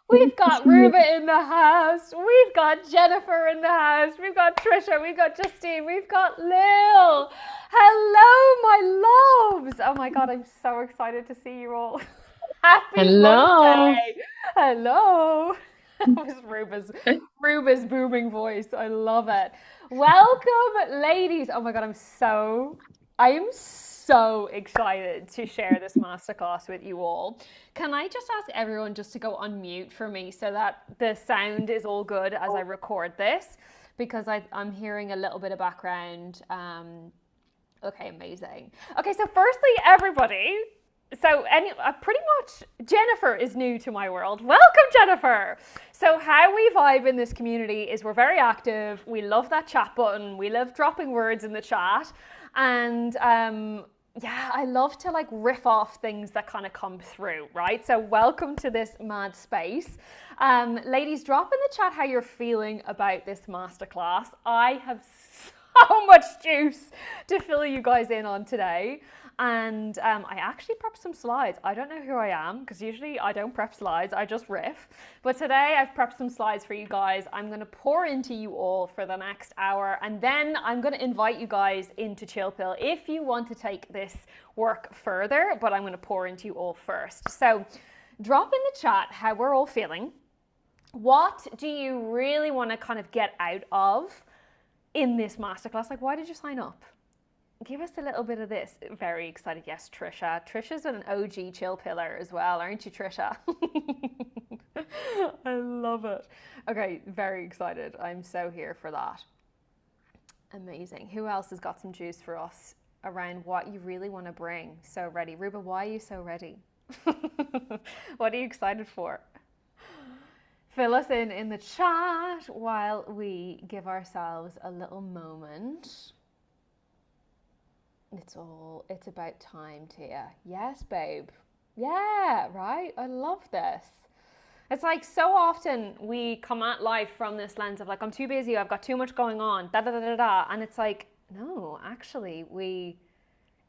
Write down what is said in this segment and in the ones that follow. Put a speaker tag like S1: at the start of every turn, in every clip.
S1: We've got Ruba in the house. We've got Jennifer in the house. We've got Trisha. We've got Justine. We've got Lil. Hello, my loves. Oh my God, I'm so excited to see you all. Happy
S2: Hello.
S1: Monday. Hello. That was Ruba's booming voice. I love it. Welcome, ladies. Oh my God, I am so excited to share this masterclass with you all. Can I just ask everyone just to go on mute for me so that the sound is all good as I record this? Because I'm hearing a little bit of background. Okay, amazing. Okay, so firstly, everybody, pretty much Jennifer is new to my world. Welcome, Jennifer. So how we vibe in this community is we're very active. We love that chat button. We love dropping words in the chat, and yeah, I love to like riff off things that kind of come through, right? So welcome to this mad space. Ladies, drop in the chat how you're feeling about this masterclass. I have so much juice to fill you guys in on today. And I actually prepped some slides. I don't know who I am because usually I don't prep slides, I just riff. But today I've prepped some slides for you guys. I'm going to pour into you all for the next hour, and then I'm going to invite you guys into Chill Pill if you want to take this work further. But I'm going to pour into you all first. So drop in the chat how we're all feeling. What do you really want to kind of get out of in this masterclass? Like, why did you sign up? Give us a little bit of this. Very excited. Yes, Trisha. Trisha's an OG chill pillar as well, aren't you, Trisha? I love it. Okay, very excited. I'm so here for that. Amazing. Who else has got some juice for us around what you really want to bring? So ready. Ruba, why are you so ready? What are you excited for? Fill us in the chat while we give ourselves a little moment. It's about time, Tia. Yes, babe. Yeah, right? I love this. It's like so often we come at life from this lens of like, I'm too busy, I've got too much going on, da da da da da. And it's like, no, actually,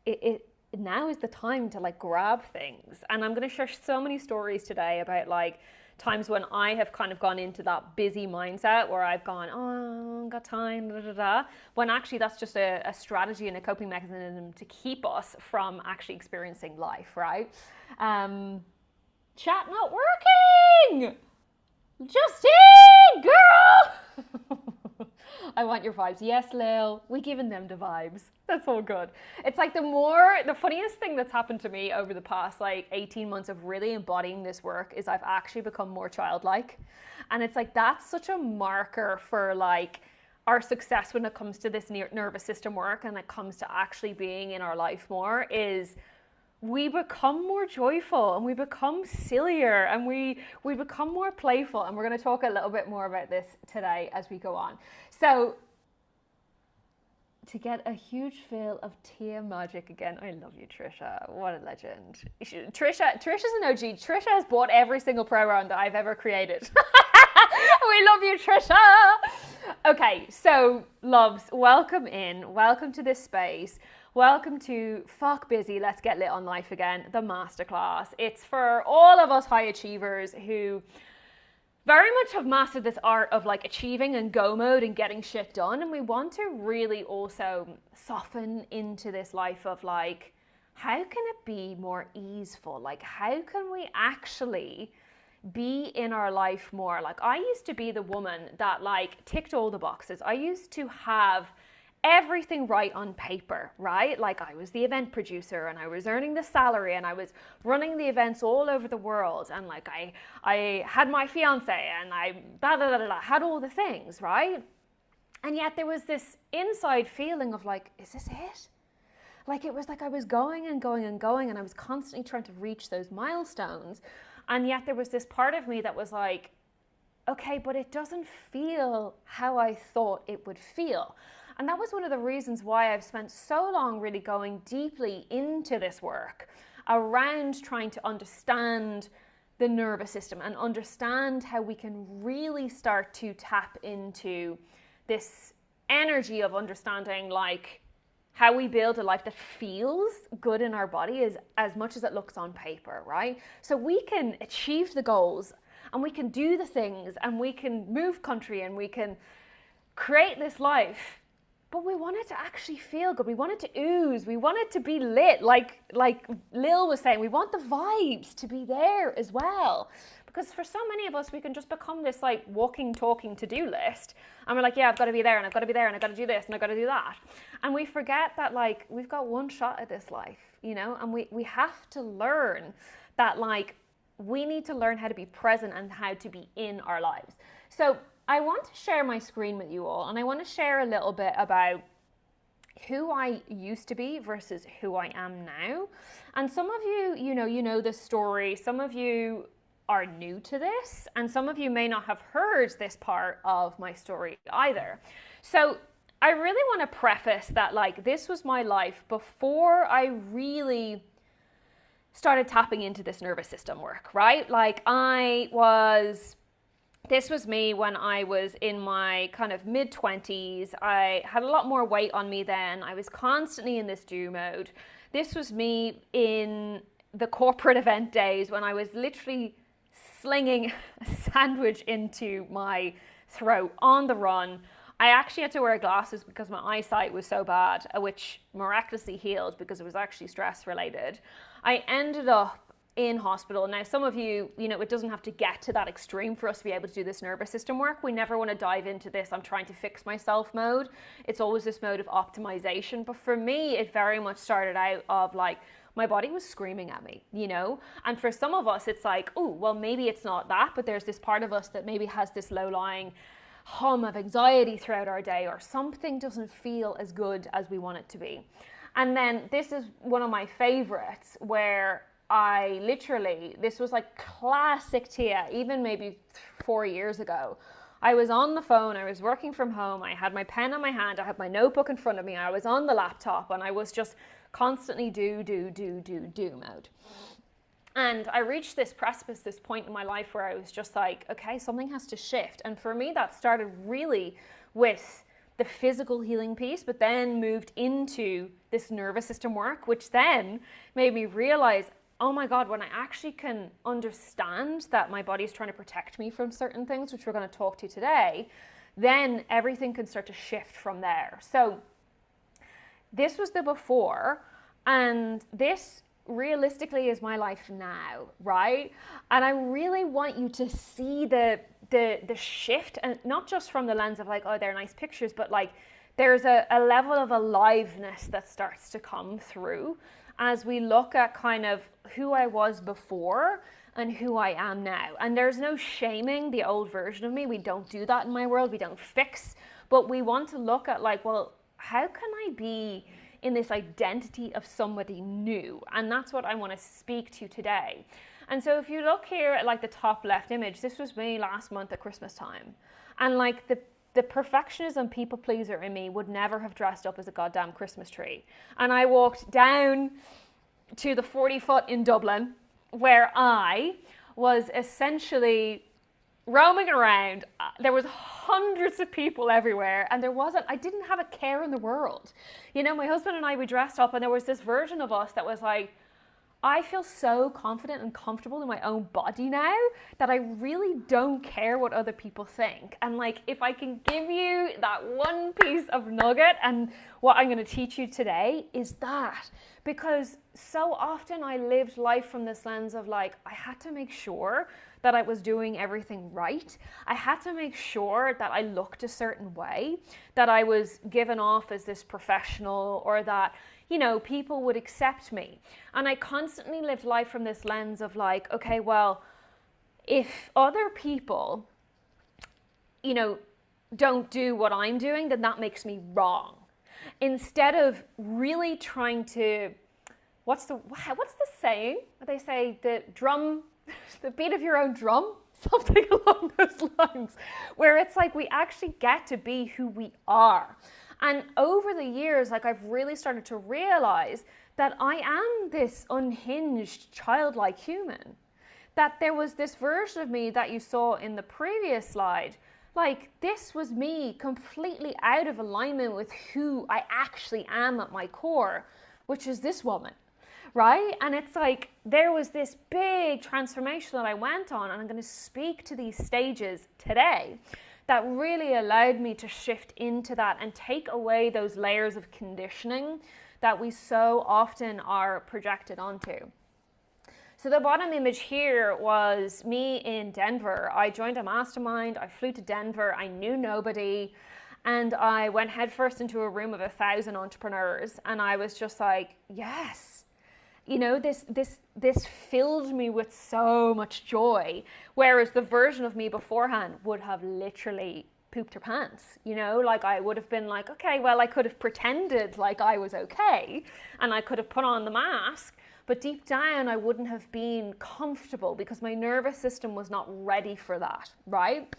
S1: it now is the time to like grab things. And I'm going to share so many stories today about like times when I have kind of gone into that busy mindset where I've gone, oh, I've got time, da, da, da, when actually that's just a strategy and a coping mechanism to keep us from actually experiencing life, right? Chat not working! Justine, girl! I want your vibes. Yes, Lil, we giving them the vibes. That's all good. It's like the funniest thing that's happened to me over the past like 18 months of really embodying this work is I've actually become more childlike. And it's like, that's such a marker for like our success when it comes to this nervous system work and it comes to actually being in our life more is we become more joyful and we become sillier and we become more playful, and we're going to talk a little bit more about this today as we go on. So to get a huge feel of Tia magic again, I love you, Trisha. What a legend. Trisha's an OG. Trisha has bought every single program that I've ever created. We love you, Trisha. Okay, so loves, welcome in. Welcome to this space. Welcome to Fuck Busy, Let's Get Lit on Life Again, the masterclass. It's for all of us high achievers who very much have mastered this art of like achieving and go mode and getting shit done. And we want to really also soften into this life of like, how can it be more easeful? Like, how can we actually be in our life more? Like, I used to be the woman that like ticked all the boxes. I used to have everything right on paper, right? Like I was the event producer and I was earning the salary and I was running the events all over the world, and like I had my fiance and I had all the things, right? And yet there was this inside feeling of like, is this it? Like it was like I was going and going and going and I was constantly trying to reach those milestones. And yet there was this part of me that was like, okay, but it doesn't feel how I thought it would feel. And that was one of the reasons why I've spent so long really going deeply into this work around trying to understand the nervous system and understand how we can really start to tap into this energy of understanding like how we build a life that feels good in our body is as much as it looks on paper, right? So we can achieve the goals and we can do the things and we can move country and we can create this life, but we want it to actually feel good. We want it to ooze. We want it to be lit. Like Lil was saying, we want the vibes to be there as well. Because for so many of us, we can just become this like walking, talking to-do list. And we're like, yeah, I've got to be there and I've got to be there and I've got to do this and I've got to do that. And we forget that like we've got one shot at this life, you know, and we have to learn that like we need to learn how to be present and how to be in our lives. So I want to share my screen with you all, and I want to share a little bit about who I used to be versus who I am now. And some of you, you know this story. Some of you are new to this, and some of you may not have heard this part of my story either. So I really want to preface that like this was my life before I really started tapping into this nervous system work, right? Like this was me when I was in my kind of mid-20s. I had a lot more weight on me then. I was constantly in this do mode. This was me in the corporate event days when I was literally slinging a sandwich into my throat on the run. I actually had to wear glasses because my eyesight was so bad, which miraculously healed because it was actually stress related. I ended up in hospital. Now, some of you, it doesn't have to get to that extreme for us to be able to do this nervous system work. We never want to dive into this I'm trying to fix myself mode. It's always this mode of optimization. But for me, it very much started out of like, my body was screaming at me, And for some of us, it's like, oh, well, maybe it's not that, but there's this part of us that maybe has this low-lying hum of anxiety throughout our day, or something doesn't feel as good as we want it to be. And then this is one of my favorites where this was like classic Tia, even maybe 4 years ago. I was on the phone, I was working from home, I had my pen in my hand, I had my notebook in front of me, I was on the laptop, and I was just constantly do mode. And I reached this precipice, this point in my life where I was just like, okay, something has to shift. And for me, that started really with the physical healing piece, but then moved into this nervous system work, which then made me realize, oh my God, when I actually can understand that my body's trying to protect me from certain things, which we're going to talk to today, then everything can start to shift from there. So this was the before, and this realistically is my life now, right? And I really want you to see the shift, and not just from the lens of like, oh, they're nice pictures, but like there's a level of aliveness that starts to come through as we look at kind of who I was before and who I am now. And there's no shaming the old version of me. We don't do that in my world. We don't fix, but we want to look at like, well, how can I be in this identity of somebody new? And that's what I want to speak to today. And so if you look here at like the top left image, this was me last month at Christmas time. And like the perfectionism people pleaser in me would never have dressed up as a goddamn Christmas tree. And I walked down to the 40 foot in Dublin where I was essentially roaming around. There was hundreds of people everywhere, and I didn't have a care in the world. My husband and I, we dressed up, and there was this version of us that was like, I feel so confident and comfortable in my own body now that I really don't care what other people think. And like, if I can give you that one piece of nugget, and what I'm going to teach you today is that, because so often I lived life from this lens of like, I had to make sure that I was doing everything right. I had to make sure that I looked a certain way, that I was given off as this professional, or that, people would accept me. And I constantly lived life from this lens of like, okay, well, if other people, don't do what I'm doing, then that makes me wrong. Instead of really trying to, what's the saying? They say the beat of your own drum, something along those lines, where it's like we actually get to be who we are. And over the years, like I've really started to realize that I am this unhinged, childlike human. That there was this version of me that you saw in the previous slide Like, this was me completely out of alignment with who I actually am at my core, which is this woman, right? And it's like, there was this big transformation that I went on, and I'm going to speak to these stages today that really allowed me to shift into that and take away those layers of conditioning that we so often are projected onto. So the bottom image here was me in Denver. I joined a mastermind. I flew to Denver. I knew nobody. And I went headfirst into a room of 1,000 entrepreneurs. And I was just like, yes. You know, this filled me with so much joy. Whereas the version of me beforehand would have literally pooped her pants. You know, like I would have been like, okay, well, I could have pretended like I was okay. And I could have put on the mask. But deep down, I wouldn't have been comfortable because my nervous system was not ready for that, right?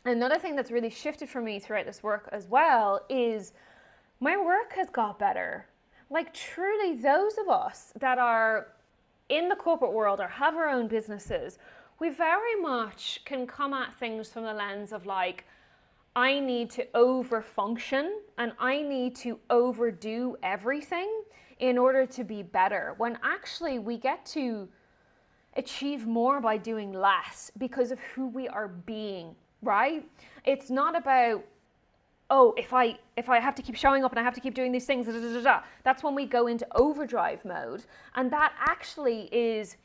S1: Another thing that's really shifted for me throughout this work as well is my work has got better. Like, truly, those of us that are in the corporate world or have our own businesses, we very much can come at things from the lens of like, I need to over-function and I need to overdo everything in order to be better, when actually we get to achieve more by doing less because of who we are being, right? It's not about, oh, if I have to keep showing up and I have to keep doing these things, that's when we go into overdrive mode. And that actually is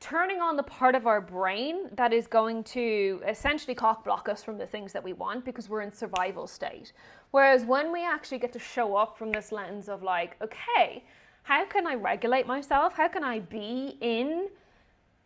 S1: turning on the part of our brain that is going to essentially cock block us from the things that we want because we're in survival state. Whereas when we actually get to show up from this lens of like, okay, how can I regulate myself? How can I be in,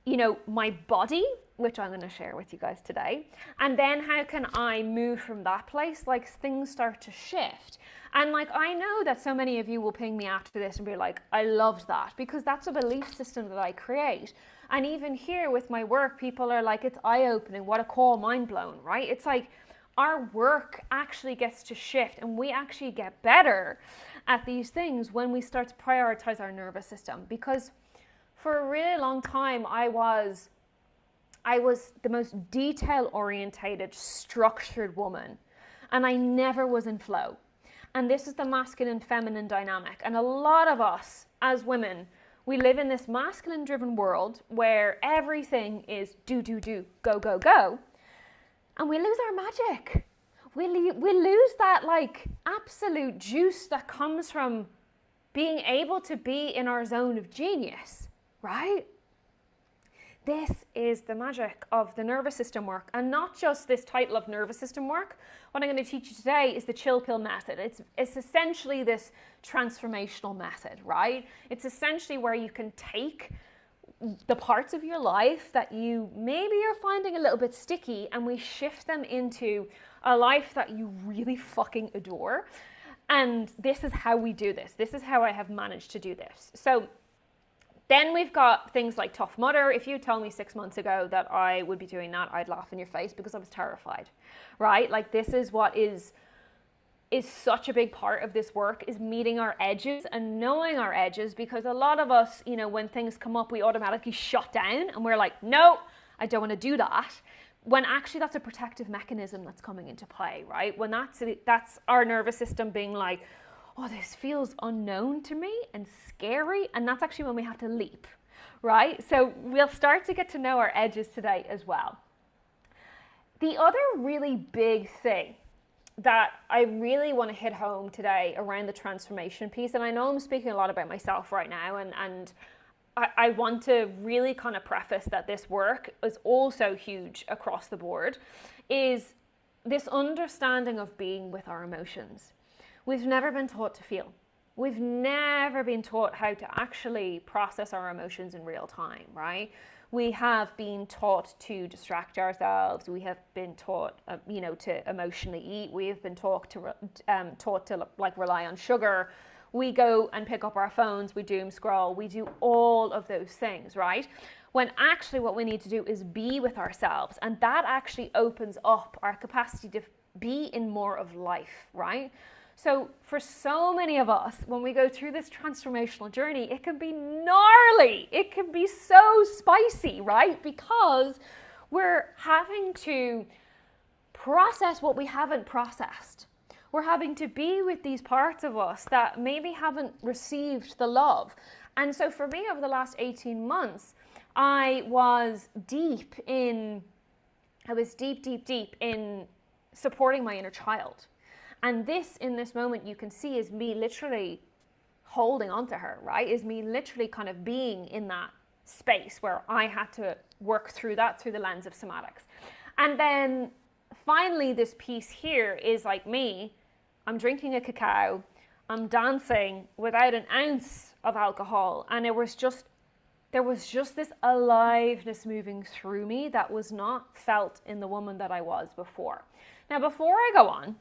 S1: you know, my body, which I'm going to share with you guys today. And then how can I move from that place? Like, things start to shift. And like, I know that so many of you will ping me after this and be like, I loved that, because that's a belief system that I create. And even here with my work, people are like, it's eye-opening, what a call, mind blown, right? It's like our work actually gets to shift and we actually get better at these things when we start to prioritize our nervous system. Because for a really long time, I was the most detail-orientated, structured woman, and I never was in flow. And this is the masculine-feminine dynamic. And a lot of us as women, we live in this masculine-driven world where everything is do, go, go, go. And we lose our magic. We lose that like absolute juice that comes from being able to be in our zone of genius, right? This is the magic of the nervous system work, and not just this title of nervous system work. What I'm going to teach you today is the chill pill method. It's essentially this transformational method, right? It's essentially where you can take the parts of your life that you maybe are finding a little bit sticky, and we shift them into a life that you really fucking adore. And this is how we do this. This is how I have managed to do this. So then we've got things like Tough Mudder. If you told me 6 months ago that I would be doing that, I'd laugh in your face because I was terrified, right? Like, this is what is such a big part of this work, is meeting our edges and knowing our edges, because a lot of us, you know, when things come up, we automatically shut down and we're like, no, I don't want to do that. When actually that's a protective mechanism that's coming into play, right? When that's our nervous system being like, oh, this feels unknown to me and scary. And that's actually when we have to leap, right? So we'll start to get to know our edges today as well. The other really big thing that I really want to hit home today around the transformation piece, and I know I'm speaking a lot about myself right now, and I want to really kind of preface that this work is also huge across the board, is this understanding of being with our emotions. We've never been taught to feel. We've never been taught how to actually process our emotions in real time, right? We have been taught to distract ourselves. We have been taught, to emotionally eat. We have been taught to like rely on sugar. We go and pick up our phones. We doom scroll. We do all of those things, right? When actually what we need to do is be with ourselves, and that actually opens up our capacity to be in more of life, right? So for so many of us, when we go through this transformational journey, it can be gnarly. It can be so spicy, right? Because we're having to process what we haven't processed. We're having to be with these parts of us that maybe haven't received the love. And so for me, over the last 18 months, I was deep, deep in supporting my inner child. And this, in this moment, you can see is me literally holding onto her, right? Is me literally kind of being in that space where I had to work through that through the lens of somatics. And then finally, this piece here is like me. I'm drinking a cacao. I'm dancing without an ounce of alcohol. And there was just this aliveness moving through me that was not felt in the woman that I was before. Now, before I go on,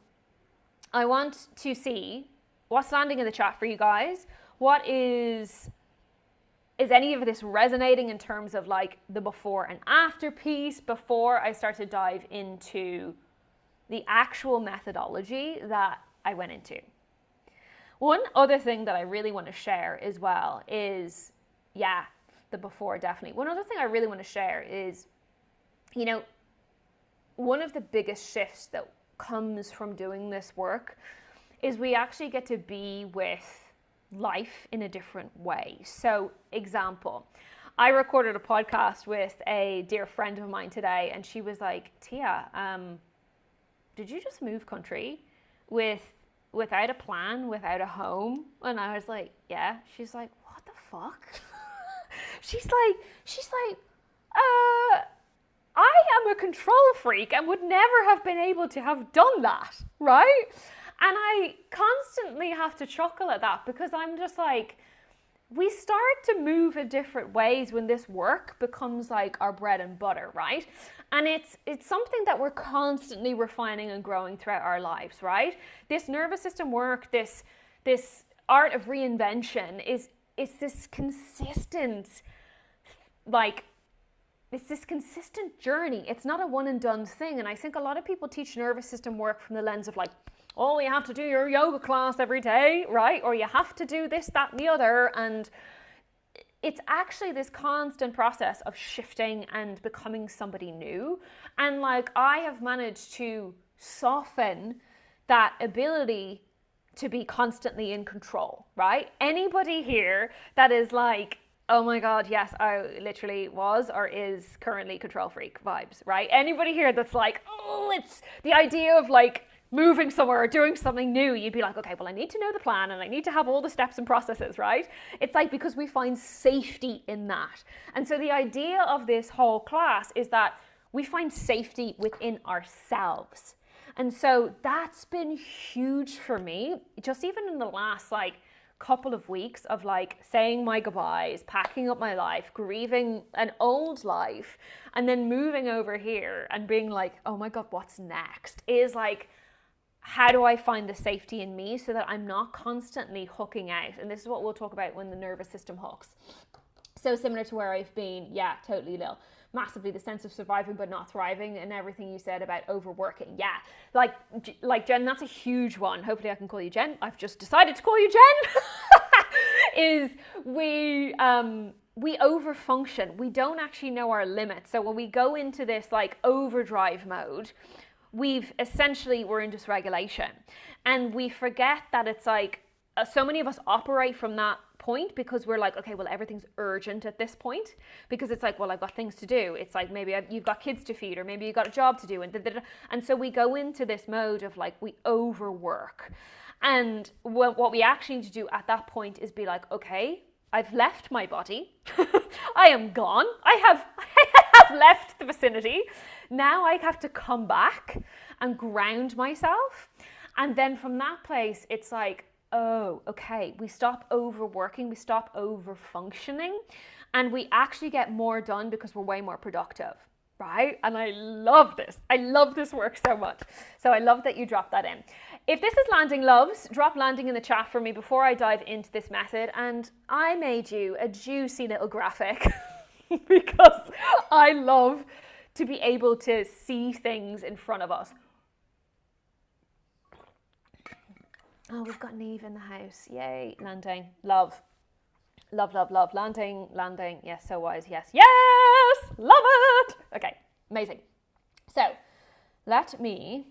S1: I want to see what's landing in the chat for you guys. What is any of this resonating in terms of like the before and after piece before I start to dive into the actual methodology that I went into? One other thing that I really want to share as well is, the before, definitely. One other thing I really want to share is, one of the biggest shifts that comes from doing this work is we actually get to be with life in a different way. So, example, I recorded a podcast with a dear friend of mine today, and she was like, Tia, did you just move country without a plan, without a home? And I was like, yeah. She's like, what the fuck? She's like, I am a control freak and would never have been able to have done that, right? And I constantly have to chuckle at that because I'm just like, we start to move in different ways when this work becomes like our bread and butter, right? And it's something that we're constantly refining and growing throughout our lives, right? This nervous system work, this art of reinvention is this consistent, it's this consistent journey. It's not a one and done thing. And I think a lot of people teach nervous system work from the lens of like, oh, you have to do your yoga class every day, right? Or you have to do this, that, and the other. And it's actually this constant process of shifting and becoming somebody new. And like, I have managed to soften that ability to be constantly in control, right? Anybody here that is like, oh my God, yes, I literally was or is currently control freak vibes, right? Anybody here that's like, oh, it's the idea of like moving somewhere or doing something new, you'd be like, okay, well, I need to know the plan and I need to have all the steps and processes, right? It's like, because we find safety in that. And so the idea of this whole class is that we find safety within ourselves. And so that's been huge for me, just even in the last like couple of weeks of like saying my goodbyes, packing up my life, grieving an old life, and then moving over here and being like, oh my God, what's next? Is like, how do I find the safety in me so that I'm not constantly hooking out? And this is what we'll talk about when the nervous system hooks. So similar to where I've been, yeah, totally, Lil. Massively the sense of surviving but not thriving, and everything you said about overworking. Yeah, like Jen, that's a huge one. Hopefully I can call you Jen. I've just decided to call you Jen. Is we overfunction. We don't actually know our limits. So when we go into this like overdrive mode, we're in dysregulation, and we forget that it's like so many of us operate from that point because we're like, okay, well, everything's urgent at this point, because it's like, well, I've got things to do. It's like, maybe you've got kids to feed, or maybe you've got a job to do, and so we go into this mode of like, we overwork. And what we actually need to do at that point is be like, okay, I've left my body. I am gone. I have left the vicinity. Now I have to come back and ground myself. And then from that place, it's like, oh, okay, we stop overworking, we stop over-functioning, and we actually get more done because we're way more productive, right? And I love this. I love this work so much. So I love that you dropped that in. If this is landing loves, drop landing in the chat for me before I dive into this method. And I made you a juicy little graphic because I love to be able to see things in front of us. Oh, we've got Neve in the house. Yay, landing. Love. Love, love, love. Landing, landing. Yes, so wise. Yes, yes! Love it! Okay, amazing. So, let me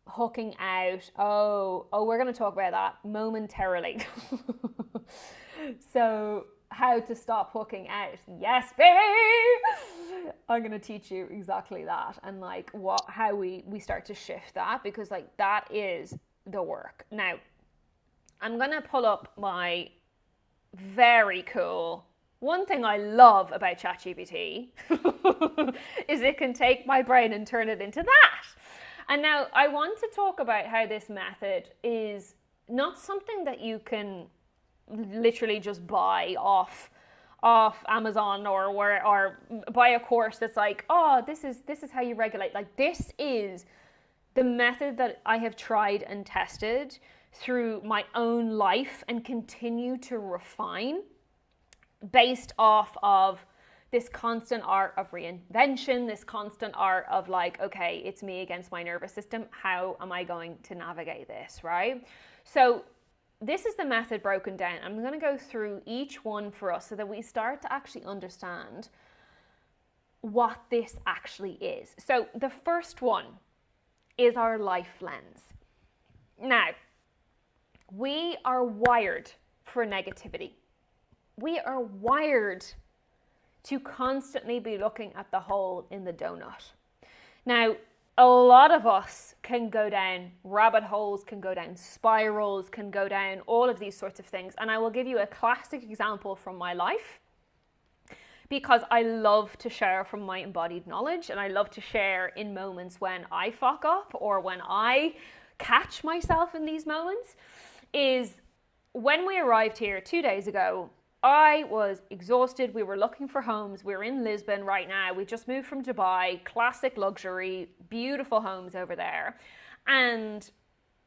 S1: hooking out. Oh, we're going to talk about that momentarily. So, how to stop hooking out. Yes, baby. I'm going to teach you exactly that, and like how we start to shift that, because like that is the work. Now, I'm going to pull up my very cool. One thing I love about ChatGPT is it can take my brain and turn it into that. And now I want to talk about how this method is not something that you can literally just buy off Amazon or buy a course that's like, oh, this is how you regulate. Like, this is the method that I have tried and tested through my own life and continue to refine based off of this constant art of reinvention, this constant art of like, okay, it's me against my nervous system. How am I going to navigate this, right? So this is the method broken down. I'm going to go through each one for us so that we start to actually understand what this actually is. So the first one is our life lens. Now, we are wired for negativity. We are wired to constantly be looking at the hole in the donut. Now, a lot of us can go down rabbit holes, can go down spirals, can go down all of these sorts of things. And I will give you a classic example from my life, because I love to share from my embodied knowledge, and I love to share in moments when I fuck up or when I catch myself in these moments. Is when we arrived here 2 days ago, I was exhausted. We were looking for homes. We're in Lisbon right now. We just moved from Dubai, classic luxury, beautiful homes over there. And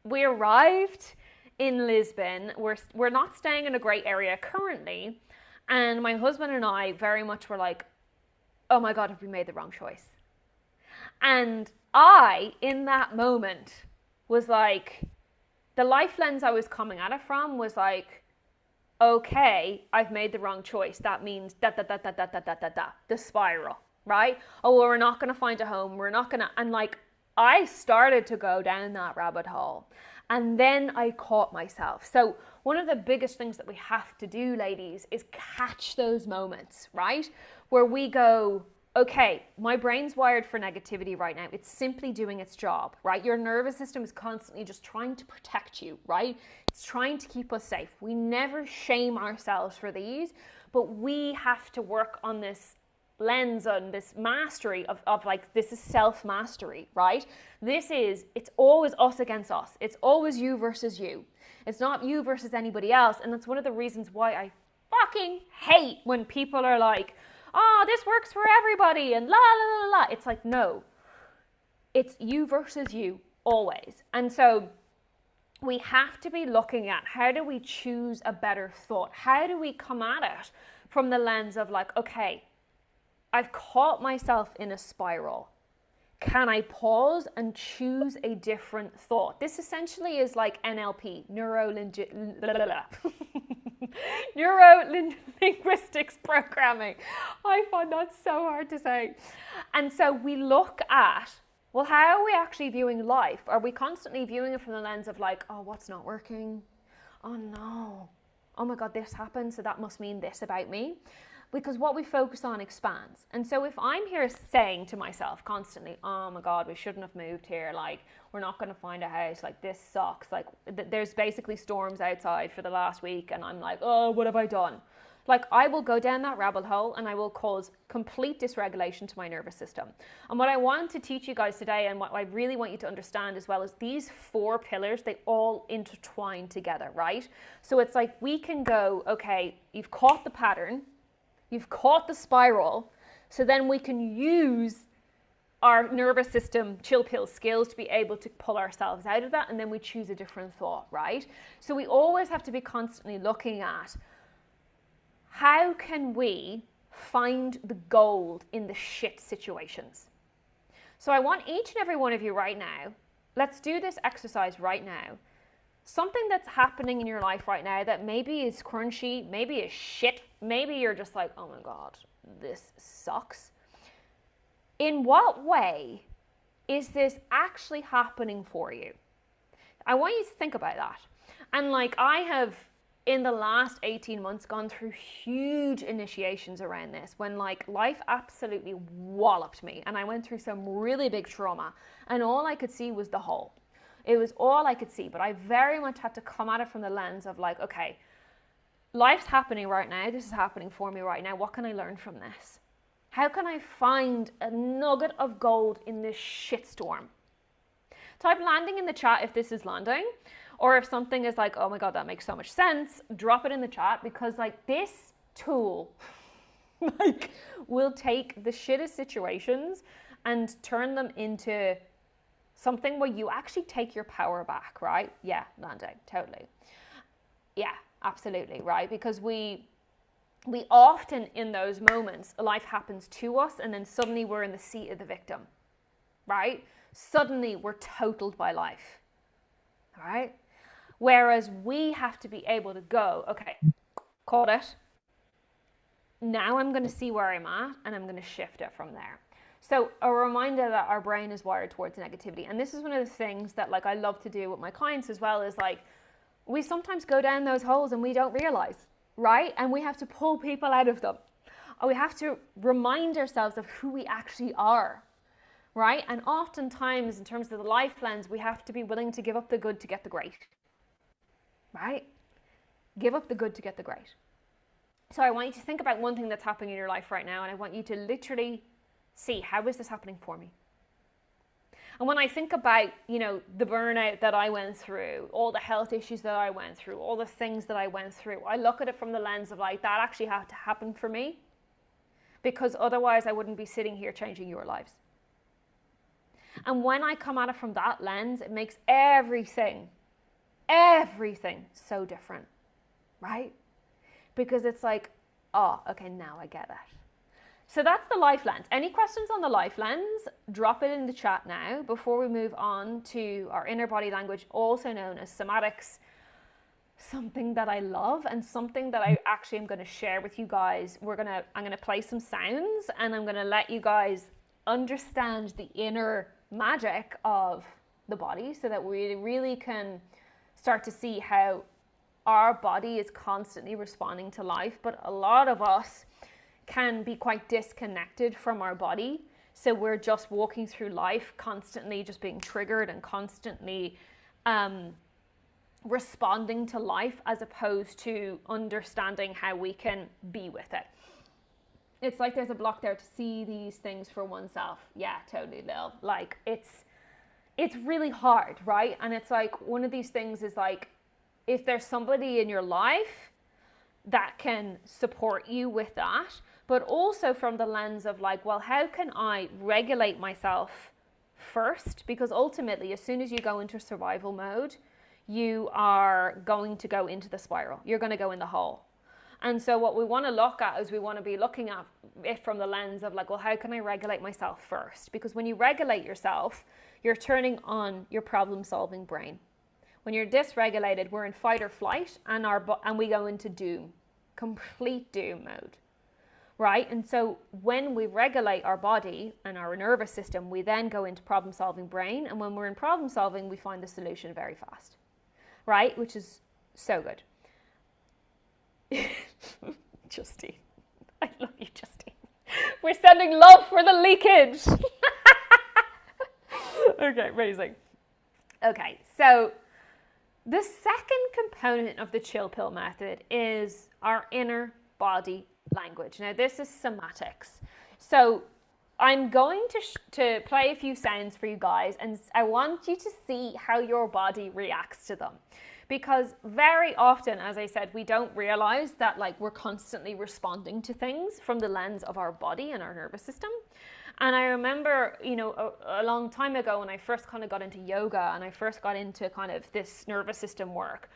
S1: we arrived in Lisbon. We're not staying in a great area currently. And my husband and I very much were like, oh my God, have we made the wrong choice? And I, in that moment, was like, the life lens I was coming at it from was like, okay, I've made the wrong choice. That means the spiral, right? Oh, well, we're not going to find a home. We're not going to, and like, I started to go down that rabbit hole, and then I caught myself. So one of the biggest things that we have to do, ladies, is catch those moments, right? Where we go, okay, my brain's wired for negativity right now. It's simply doing its job, right? Your nervous system is constantly just trying to protect you, right? It's trying to keep us safe. We never shame ourselves for these, but we have to work on this lens, on this mastery of like, this is self-mastery, right? It's always us against us. It's always you versus you. It's not you versus anybody else. And that's one of the reasons why I fucking hate when people are like, oh, this works for everybody and la la la la. It's like, no, it's you versus you always. And so we have to be looking at, how do we choose a better thought? How do we come at it from the lens of like, okay, I've caught myself in a spiral. Can I pause and choose a different thought? This essentially is like NLP, neuro-linguistics programming. I find that so hard to say. And so we look at, well, how are we actually viewing life? Are we constantly viewing it from the lens of like, oh, what's not working? Oh no. Oh my God, this happened, so that must mean this about me. Because what we focus on expands. And so if I'm here saying to myself constantly, oh my God, we shouldn't have moved here. Like, we're not going to find a house. Like, this sucks. Like, there's basically storms outside for the last week. And I'm like, oh, what have I done? Like, I will go down that rabbit hole and I will cause complete dysregulation to my nervous system. And what I want to teach you guys today, and what I really want you to understand as well, is these 4 pillars, they all intertwine together, right? So it's like, we can go, okay, you've caught the pattern. You've caught the spiral, so then we can use our nervous system chill pill skills to be able to pull ourselves out of that, and then we choose a different thought, right? So we always have to be constantly looking at, how can we find the gold in the shit situations? So I want each and every one of you right now, let's do this exercise right now. Something that's happening in your life right now that maybe is crunchy, maybe is shit, maybe you're just like, oh my God, this sucks. In what way is this actually happening for you? I want you to think about that. And like I have, in the last 18 months, gone through huge initiations around this when like life absolutely walloped me and I went through some really big trauma and all I could see was the hole. It was all I could see, but I very much had to come at it from the lens of like, okay, life's happening right now. This is happening for me right now. What can I learn from this? How can I find a nugget of gold in this shitstorm? Type landing in the chat if this is landing, or if something is like, oh my God, that makes so much sense, drop it in the chat, because like this tool like will take the shittest situations and turn them into something where you actually take your power back, right? Yeah, landing, totally. Yeah, absolutely, right? Because we often in those moments, life happens to us and then suddenly we're in the seat of the victim, right? Suddenly we're totaled by life, all right? Whereas we have to be able to go, okay, caught it. Now I'm going to see where I'm at and I'm going to shift it from there. So a reminder that our brain is wired towards negativity. And this is one of the things that like I love to do with my clients as well, is like we sometimes go down those holes and we don't realize, right? And we have to pull people out of them. Or we have to remind ourselves of who we actually are, right? And oftentimes in terms of the life lens, we have to be willing to give up the good to get the great, right? Give up the good to get the great. So I want you to think about one thing that's happening in your life right now, and I want you to literally see, how is this happening for me? And when I think about, you know, the burnout that I went through, all the health issues that I went through, all the things that I went through, I look at it from the lens of like, that actually had to happen for me, because otherwise I wouldn't be sitting here changing your lives. And when I come at it from that lens, it makes everything so different, right? Because it's like, oh, okay, now I get it. So that's the life lens. Any questions on the life lens? Drop it in the chat now before we move on to our inner body language, also known as somatics. Something that I love and something that I actually am going to share with you guys. I'm going to play some sounds and I'm going to let you guys understand the inner magic of the body so that we really can start to see how our body is constantly responding to life. But a lot of us can be quite disconnected from our body. So we're just walking through life constantly just being triggered and constantly responding to life as opposed to understanding how we can be with it. It's like there's a block there to see these things for oneself. Yeah, totally, Lil. Like it's really hard, right? And it's like one of these things is like, if there's somebody in your life that can support you with that, but also from the lens of like, well, how can I regulate myself first? Because ultimately, as soon as you go into survival mode, you are going to go into the spiral. You're going to go in the hole. And so what we want to look at is we want to be looking at it from the lens of like, well, how can I regulate myself first? Because when you regulate yourself, you're turning on your problem-solving brain. When you're dysregulated, we're in fight or flight, and we go into doom, complete doom mode, right? And so when we regulate our body and our nervous system, we then go into problem-solving brain, and when we're in problem-solving, we find the solution very fast, right? Which is so good. Justine, I love you, Justine. We're sending love for the leakage. Okay, amazing. Okay, so the second component of the chill pill method is our inner body language. Now, this is somatics. So I'm going to play a few sounds for you guys, and I want you to see how your body reacts to them. Because very often, as I said, we don't realize that like we're constantly responding to things from the lens of our body and our nervous system. And I remember, you know, a long time ago when I first kind of got into yoga and I first got into kind of this nervous system work,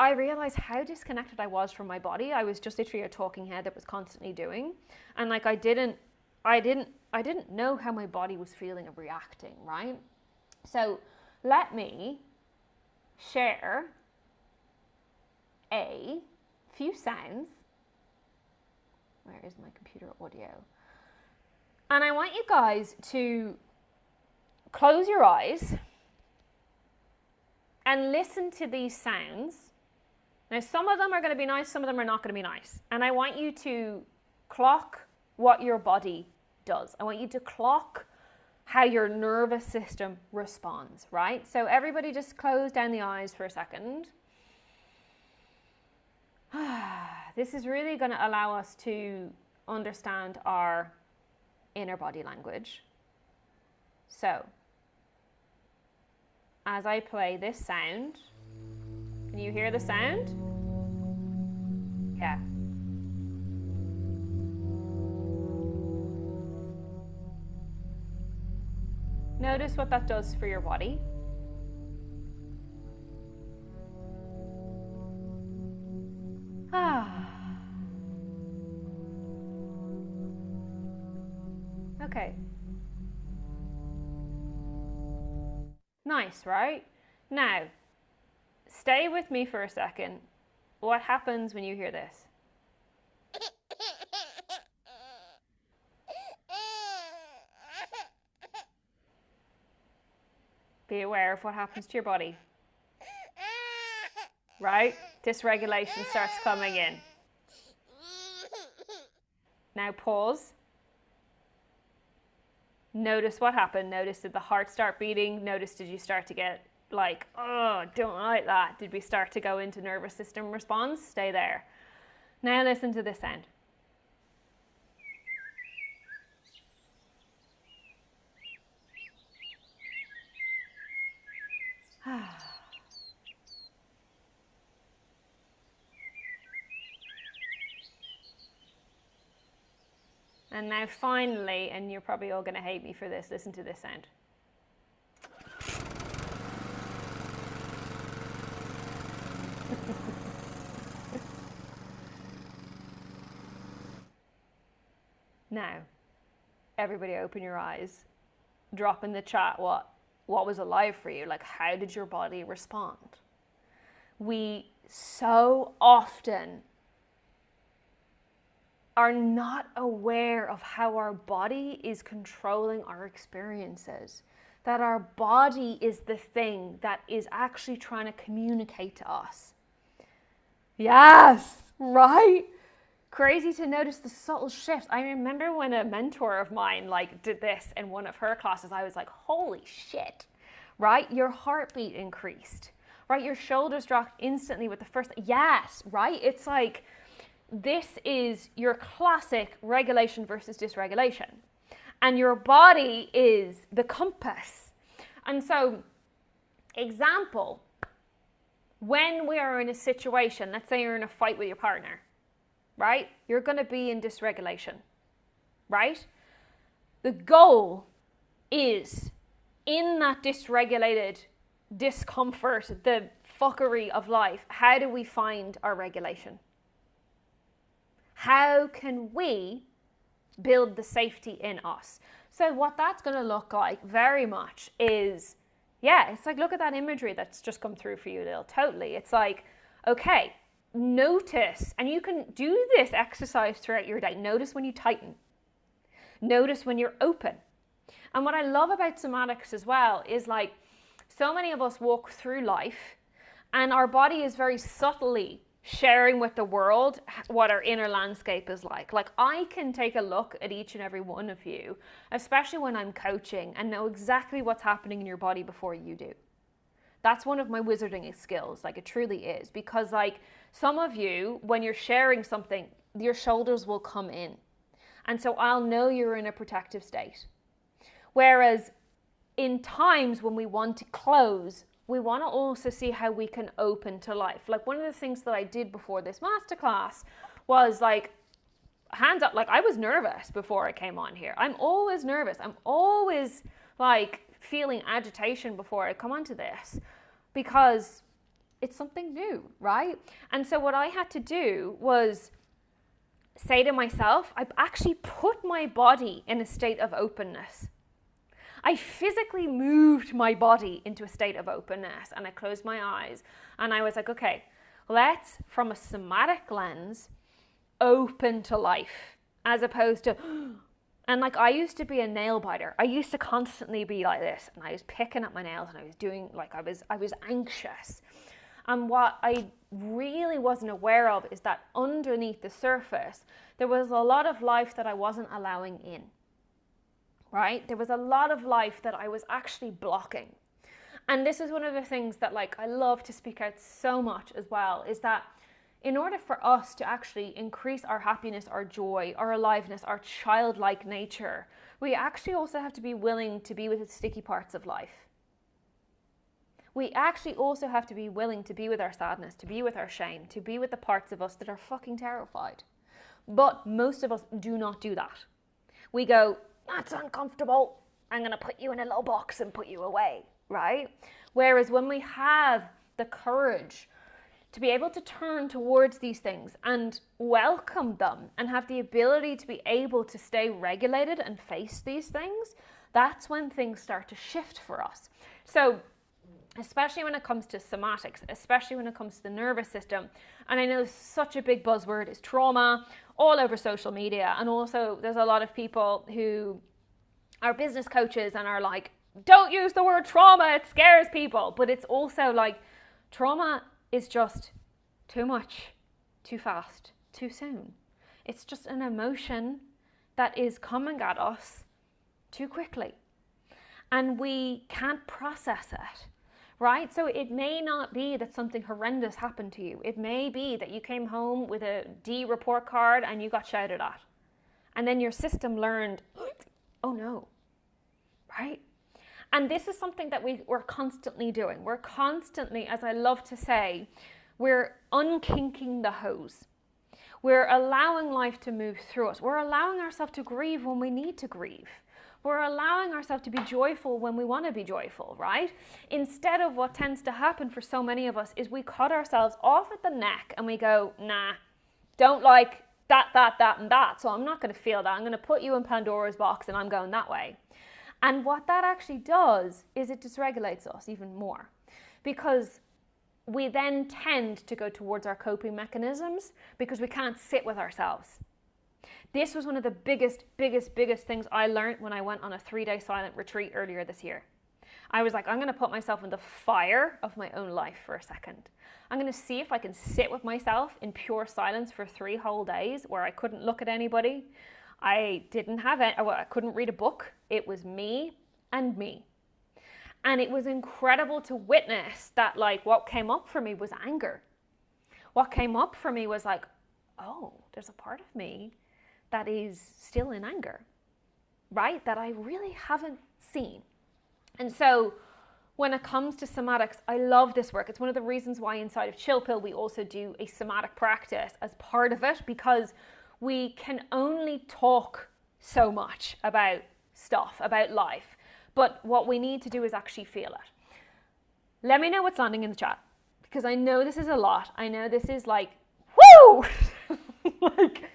S1: I realized how disconnected I was from my body. I was just literally a talking head that was constantly doing. And like I didn't know how my body was feeling and reacting, right? So let me share a few sounds. Where is my computer audio? And I want you guys to close your eyes and listen to these sounds. Now, some of them are going to be nice, some of them are not going to be nice. And I want you to clock what your body does. I want you to clock how your nervous system responds, right? So everybody just close down the eyes for a second. This is really going to allow us to understand our inner body language. So, as I play this sound, can you hear the sound? Yeah. Notice what that does for your body. Okay. Nice, right? Now, stay with me for a second. What happens when you hear this? Be aware of what happens to your body. Right? Dysregulation starts coming in. Now pause. Notice what happened. Notice, did the heart start beating? Notice, did you start to get like, oh, don't like that? Did we start to go into nervous system response? Stay there. Now listen to this sound. And now finally, and you're probably all going to hate me for this, listen to this sound. Now, everybody open your eyes. Drop in the chat what was alive for you. Like, how did your body respond? We so often are not aware of how our body is controlling our experiences. That our body is the thing that is actually trying to communicate to us. Yes, right? Crazy to notice the subtle shifts. I remember when a mentor of mine did this in one of her classes, I was like, holy shit, right? Your heartbeat increased, right? Your shoulders dropped instantly with the first, yes, right? It's like, this is your classic regulation versus dysregulation. And your body is the compass. And so, example, when we are in a situation, let's say you're in a fight with your partner, right? You're going to be in dysregulation, right? The goal is, in that dysregulated discomfort, the fuckery of life, how do we find our regulation? How can we build the safety in us? So what that's going to look like very much is, yeah, it's like, look at that imagery that's just come through for you, Lil. Totally. It's like, okay, notice, and you can do this exercise throughout your day. Notice when you tighten. Notice when you're open. And what I love about somatics as well is, like, so many of us walk through life and our body is very subtly sharing with the world what our inner landscape is like. Like, I can take a look at each and every one of you, especially when I'm coaching, and know exactly what's happening in your body before you do. That's one of my wizarding skills. Like, it truly is. Because, like, some of you, when you're sharing something, your shoulders will come in. And so I'll know you're in a protective state. Whereas in times when we want to close, we want to also see how we can open to life. Like, one of the things that I did before this masterclass was, like, hands up. Like, I was nervous before I came on here. I'm always nervous. I'm always, like, feeling agitation before I come onto this, because it's something new, right? And so what I had to do was say to myself, I actually put my body in a state of openness. I physically moved my body into a state of openness, and I closed my eyes and I was like, okay, let's, from a somatic lens, open to life, as opposed to, And like, I used to be a nail biter. I used to constantly be like this, and I was picking at my nails, and I was doing, like, I was anxious. And what I really wasn't aware of is that underneath the surface, there was a lot of life that I wasn't allowing in, right? There was a lot of life that I was actually blocking. And this is one of the things that, like, I love to speak out so much as well, is that in order for us to actually increase our happiness, our joy, our aliveness, our childlike nature, we actually also have to be willing to be with the sticky parts of life. We actually also have to be willing to be with our sadness, to be with our shame, to be with the parts of us that are fucking terrified. But most of us do not do that. We go, that's uncomfortable. I'm going to put you in a little box and put you away, right? Whereas when we have the courage to be able to turn towards these things and welcome them and have the ability to be able to stay regulated and face these things, that's when things start to shift for us. So especially when it comes to somatics, especially when it comes to the nervous system, and I know such a big buzzword is trauma all over social media, and also there's a lot of people who are business coaches and are like, don't use the word trauma, it scares people. But it's also like, trauma is just too much, too fast, too soon. It's just an emotion that is coming at us too quickly, and we can't process it, right? So it may not be that something horrendous happened to you. It may be that you came home with a D report card and you got shouted at, and then your system learned, oh no, right? And this is something that we're constantly doing. We're constantly, as I love to say, we're unkinking the hose. We're allowing life to move through us. We're allowing ourselves to grieve when we need to grieve. We're allowing ourselves to be joyful when we want to be joyful, right? Instead of what tends to happen for so many of us is we cut ourselves off at the neck and we go, nah, don't like that, and that. So I'm not going to feel that. I'm going to put you in Pandora's box and I'm going that way. And what that actually does is it dysregulates us even more, because we then tend to go towards our coping mechanisms because we can't sit with ourselves. This was one of the biggest things I learned when I went on a 3-day silent retreat earlier this year. I was like, I'm going to put myself in the fire of my own life for a second. I'm going to see if I can sit with myself in pure silence for 3 whole days where I couldn't look at anybody. I didn't have it. I couldn't read a book. It was me and me. And it was incredible to witness that, like, what came up for me was anger. What came up for me was like, oh, there's a part of me that is still in anger, right? That I really haven't seen. And so when it comes to somatics, I love this work. It's one of the reasons why inside of Chill Pill, we also do a somatic practice as part of it, because we can only talk so much about stuff, about life. But what we need to do is actually feel it. Let me know what's landing in the chat, because I know this is a lot. I know this is like, whoo! Like,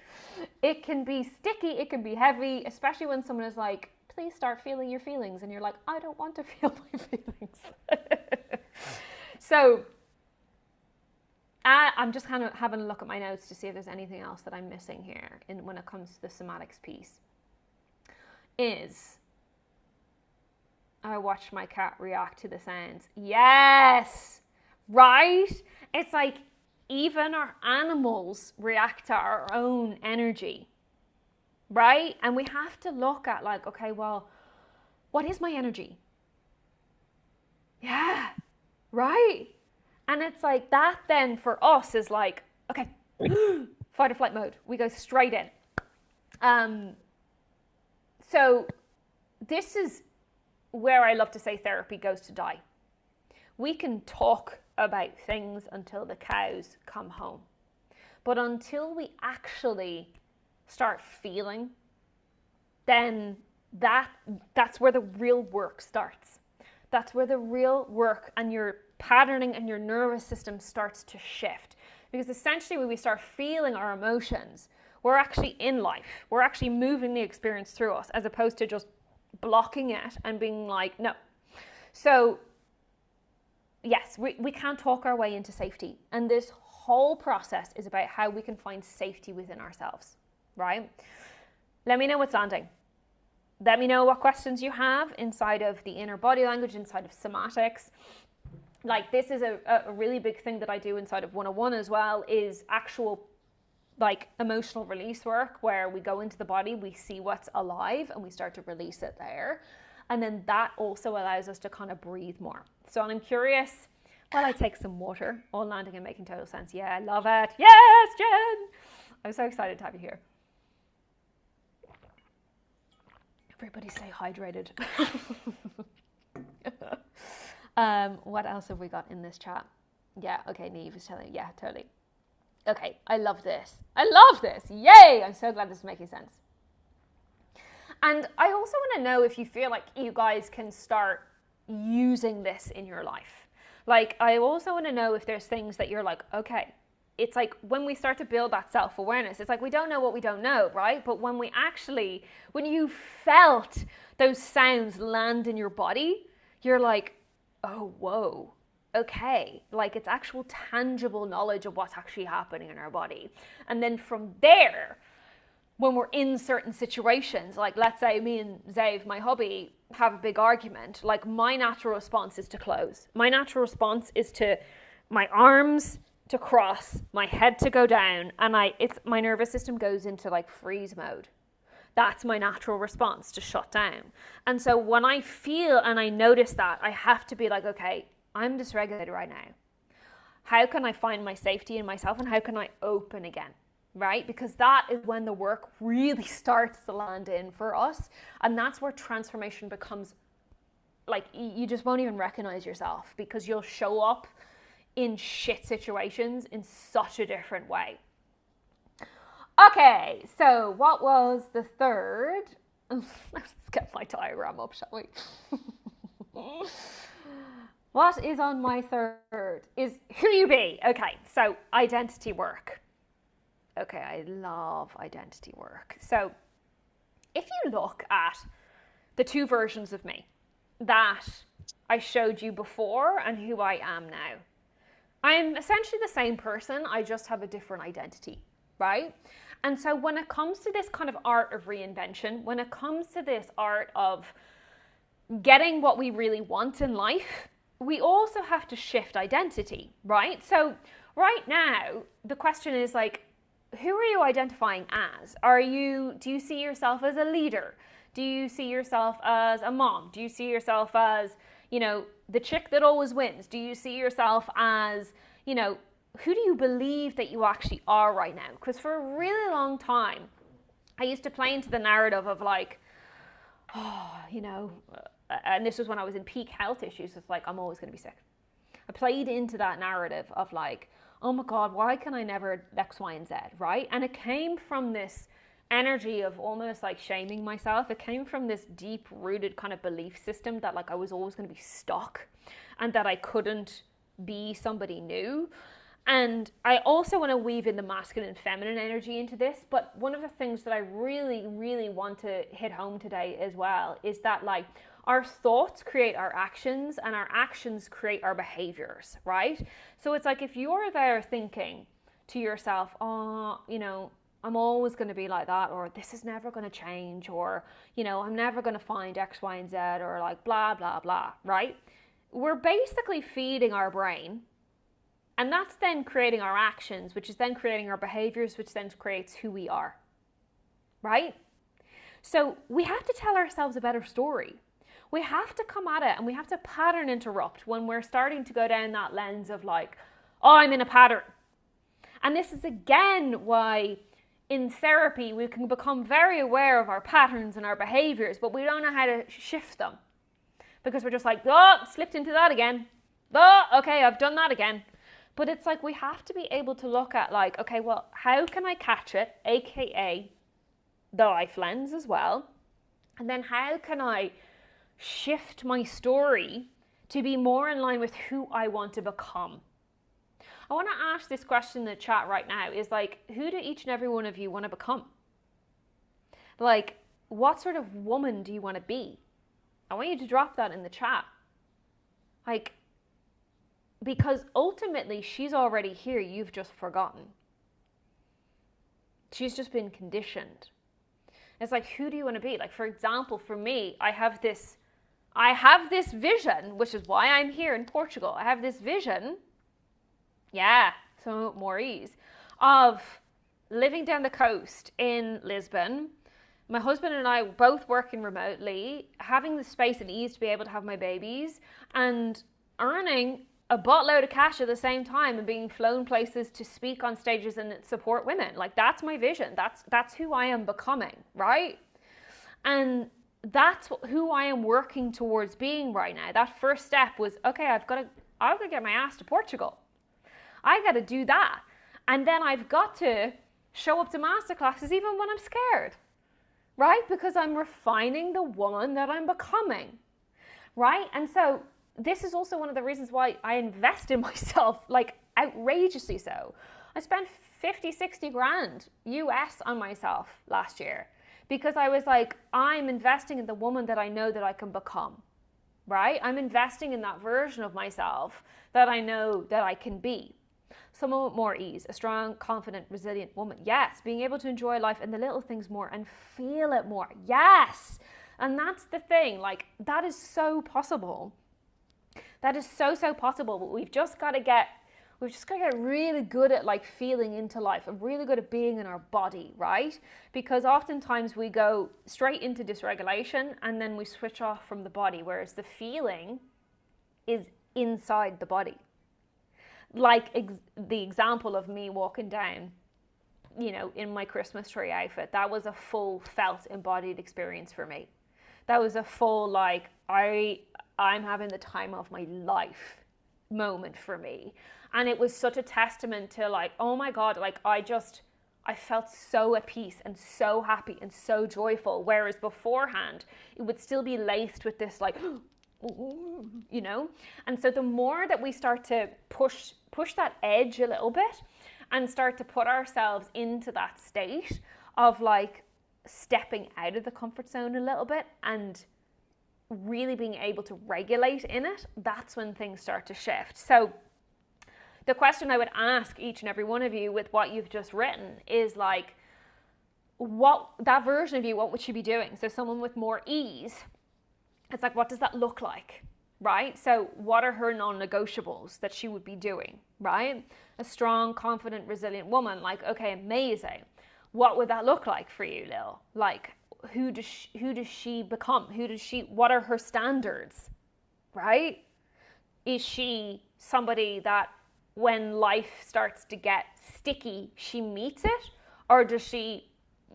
S1: it can be sticky, it can be heavy, especially when someone is like, please start feeling your feelings. And you're like, I don't want to feel my feelings. So I'm just kind of having a look at my notes to see if there's anything else that I'm missing here when it comes to the somatics piece. I watched my cat react to the sounds. Yes, right? It's like even our animals react to our own energy, right? And we have to look at like, okay, well, what is my energy? Yeah, right? And it's like that then for us is like, okay, fight or flight mode. We go straight in. So this is where I love to say therapy goes to die. We can talk about things until the cows come home. But until we actually start feeling, then that's where the real work starts. That's where the real work and your patterning and your nervous system starts to shift. Because essentially when we start feeling our emotions, we're actually in life. We're actually moving the experience through us as opposed to just blocking it and being like, no. So yes, we can't talk our way into safety. And this whole process is about how we can find safety within ourselves, right? Let me know what's landing. Let me know what questions you have inside of the inner body language, inside of somatics. Like, this is a really big thing that I do inside of 101 as well, is actual like emotional release work, where we go into the body, we see what's alive, and we start to release it there. And then that also allows us to kind of breathe more. So I'm curious, while I take some water, all landing and making total sense. Yeah, I love it. Yes, Jen! I'm so excited to have you here. Everybody stay hydrated. What else have we got in this chat? Yeah, okay, Neve is telling, yeah, totally. Okay, I love this. I love this. Yay! I'm so glad this is making sense. And I also want to know if you feel like you guys can start using this in your life. Like, I also want to know if there's things that you're like, okay, it's like when we start to build that self-awareness, it's like we don't know what we don't know, right? But when you felt those sounds land in your body, you're like, oh, whoa, okay. Like, it's actual tangible knowledge of what's actually happening in our body. And then from there, when we're in certain situations, like let's say me and Zave, my hubby, have a big argument, like my natural response is to close. My natural response is to my arms to cross, my head to go down, and my nervous system goes into like freeze mode. That's my natural response, to shut down. And so when I feel and I notice that, I have to be like, okay, I'm dysregulated right now. How can I find my safety in myself, and how can I open again? Right? Because that is when the work really starts to land in for us. And that's where transformation becomes like, you just won't even recognize yourself, because you'll show up in shit situations in such a different way. Okay, so what was the third? Let's get my diagram up, shall we? What is on my third is who you be. Okay, so identity work. Okay, I love identity work. So if you look at the two versions of me that I showed you before and who I am now, I'm essentially the same person, I just have a different identity, right? And so when it comes to this kind of art of reinvention, when it comes to this art of getting what we really want in life, we also have to shift identity, right? So right now, the question is like, who are you identifying as? Do you see yourself as a leader? Do you see yourself as a mom? Do you see yourself as, the chick that always wins? Do you see yourself as, who do you believe that you actually are right now? Because for a really long time, I used to play into the narrative of like, and this was when I was in peak health issues. It's like, I'm always going to be sick. I played into that narrative of like, oh my God, why can I never X, Y, and Z, right? And it came from this energy of almost like shaming myself. It came from this deep-rooted kind of belief system that like I was always going to be stuck and that I couldn't be somebody new. And I also want to weave in the masculine and feminine energy into this. But one of the things that I really, really want to hit home today as well is that like our thoughts create our actions, and our actions create our behaviors, right? So it's like if you're there thinking to yourself, oh, I'm always going to be like that, or this is never going to change, or, I'm never going to find X, Y, and Z, or like blah, blah, blah, right? We're basically feeding our brain, and that's then creating our actions, which is then creating our behaviors, which then creates who we are, right? So we have to tell ourselves a better story. We have to come at it, and we have to pattern interrupt when we're starting to go down that lens of like, oh, I'm in a pattern. And this is again why in therapy we can become very aware of our patterns and our behaviors, but we don't know how to shift them, because we're just like, oh, slipped into that again. Oh, okay, I've done that again. But it's like we have to be able to look at like, okay, well, how can I catch it, aka the life lens as well, and then how can I shift my story to be more in line with who I want to become? I want to ask this question in the chat right now is like, who do each and every one of you want to become? Like, what sort of woman do you want to be? I want you to drop that in the chat. Like, because ultimately she's already here, you've just forgotten. She's just been conditioned. It's like, who do you want to be? Like, for example, for me, I have this vision, which is why I'm here in Portugal. I have this vision, so more ease, of living down the coast in Lisbon. My husband and I both working remotely, having the space and ease to be able to have my babies, and earning a buttload of cash at the same time and being flown places to speak on stages and support women. Like, that's my vision. That's who I am becoming, right? And that's who I am working towards being right now. That first step was, okay, I've got to get my ass to Portugal. I got to do that. And then I've got to show up to masterclasses even when I'm scared, right? Because I'm refining the woman that I'm becoming, right? And so this is also one of the reasons why I invest in myself, like outrageously so. I spent 50, 60 grand US on myself last year because I was like, I'm investing in the woman that I know that I can become, right? I'm investing in that version of myself that I know that I can be. Someone with more ease, a strong, confident, resilient woman. Yes, being able to enjoy life and the little things more and feel it more. Yes. And that's the thing, like, that is so possible. That is so possible, but we've just got to get really good at like feeling into life and really good at being in our body, right? Because oftentimes we go straight into dysregulation and then we switch off from the body, whereas the feeling is inside the body. Like the example of me walking down, in my Christmas tree outfit, that was a full felt embodied experience for me. That was a full, like, I'm having the time of my life moment for me. And it was such a testament to like, oh my God, like I felt so at peace and so happy and so joyful. Whereas beforehand, it would still be laced with this like, And so the more that we start to push that edge a little bit and start to put ourselves into that state of like stepping out of the comfort zone a little bit and really being able to regulate in it, that's when things start to shift. So the question I would ask each and every one of you with what you've just written is like, what that version of you, what would she be doing? So someone with more ease, it's like, what does that look like, right? So what are her non-negotiables that she would be doing, right? A strong, confident, resilient woman, like, okay, amazing. What would that look like for you, Lil? Like, who does she become? What are her standards, right? Is she somebody that when life starts to get sticky, she meets it? Or does she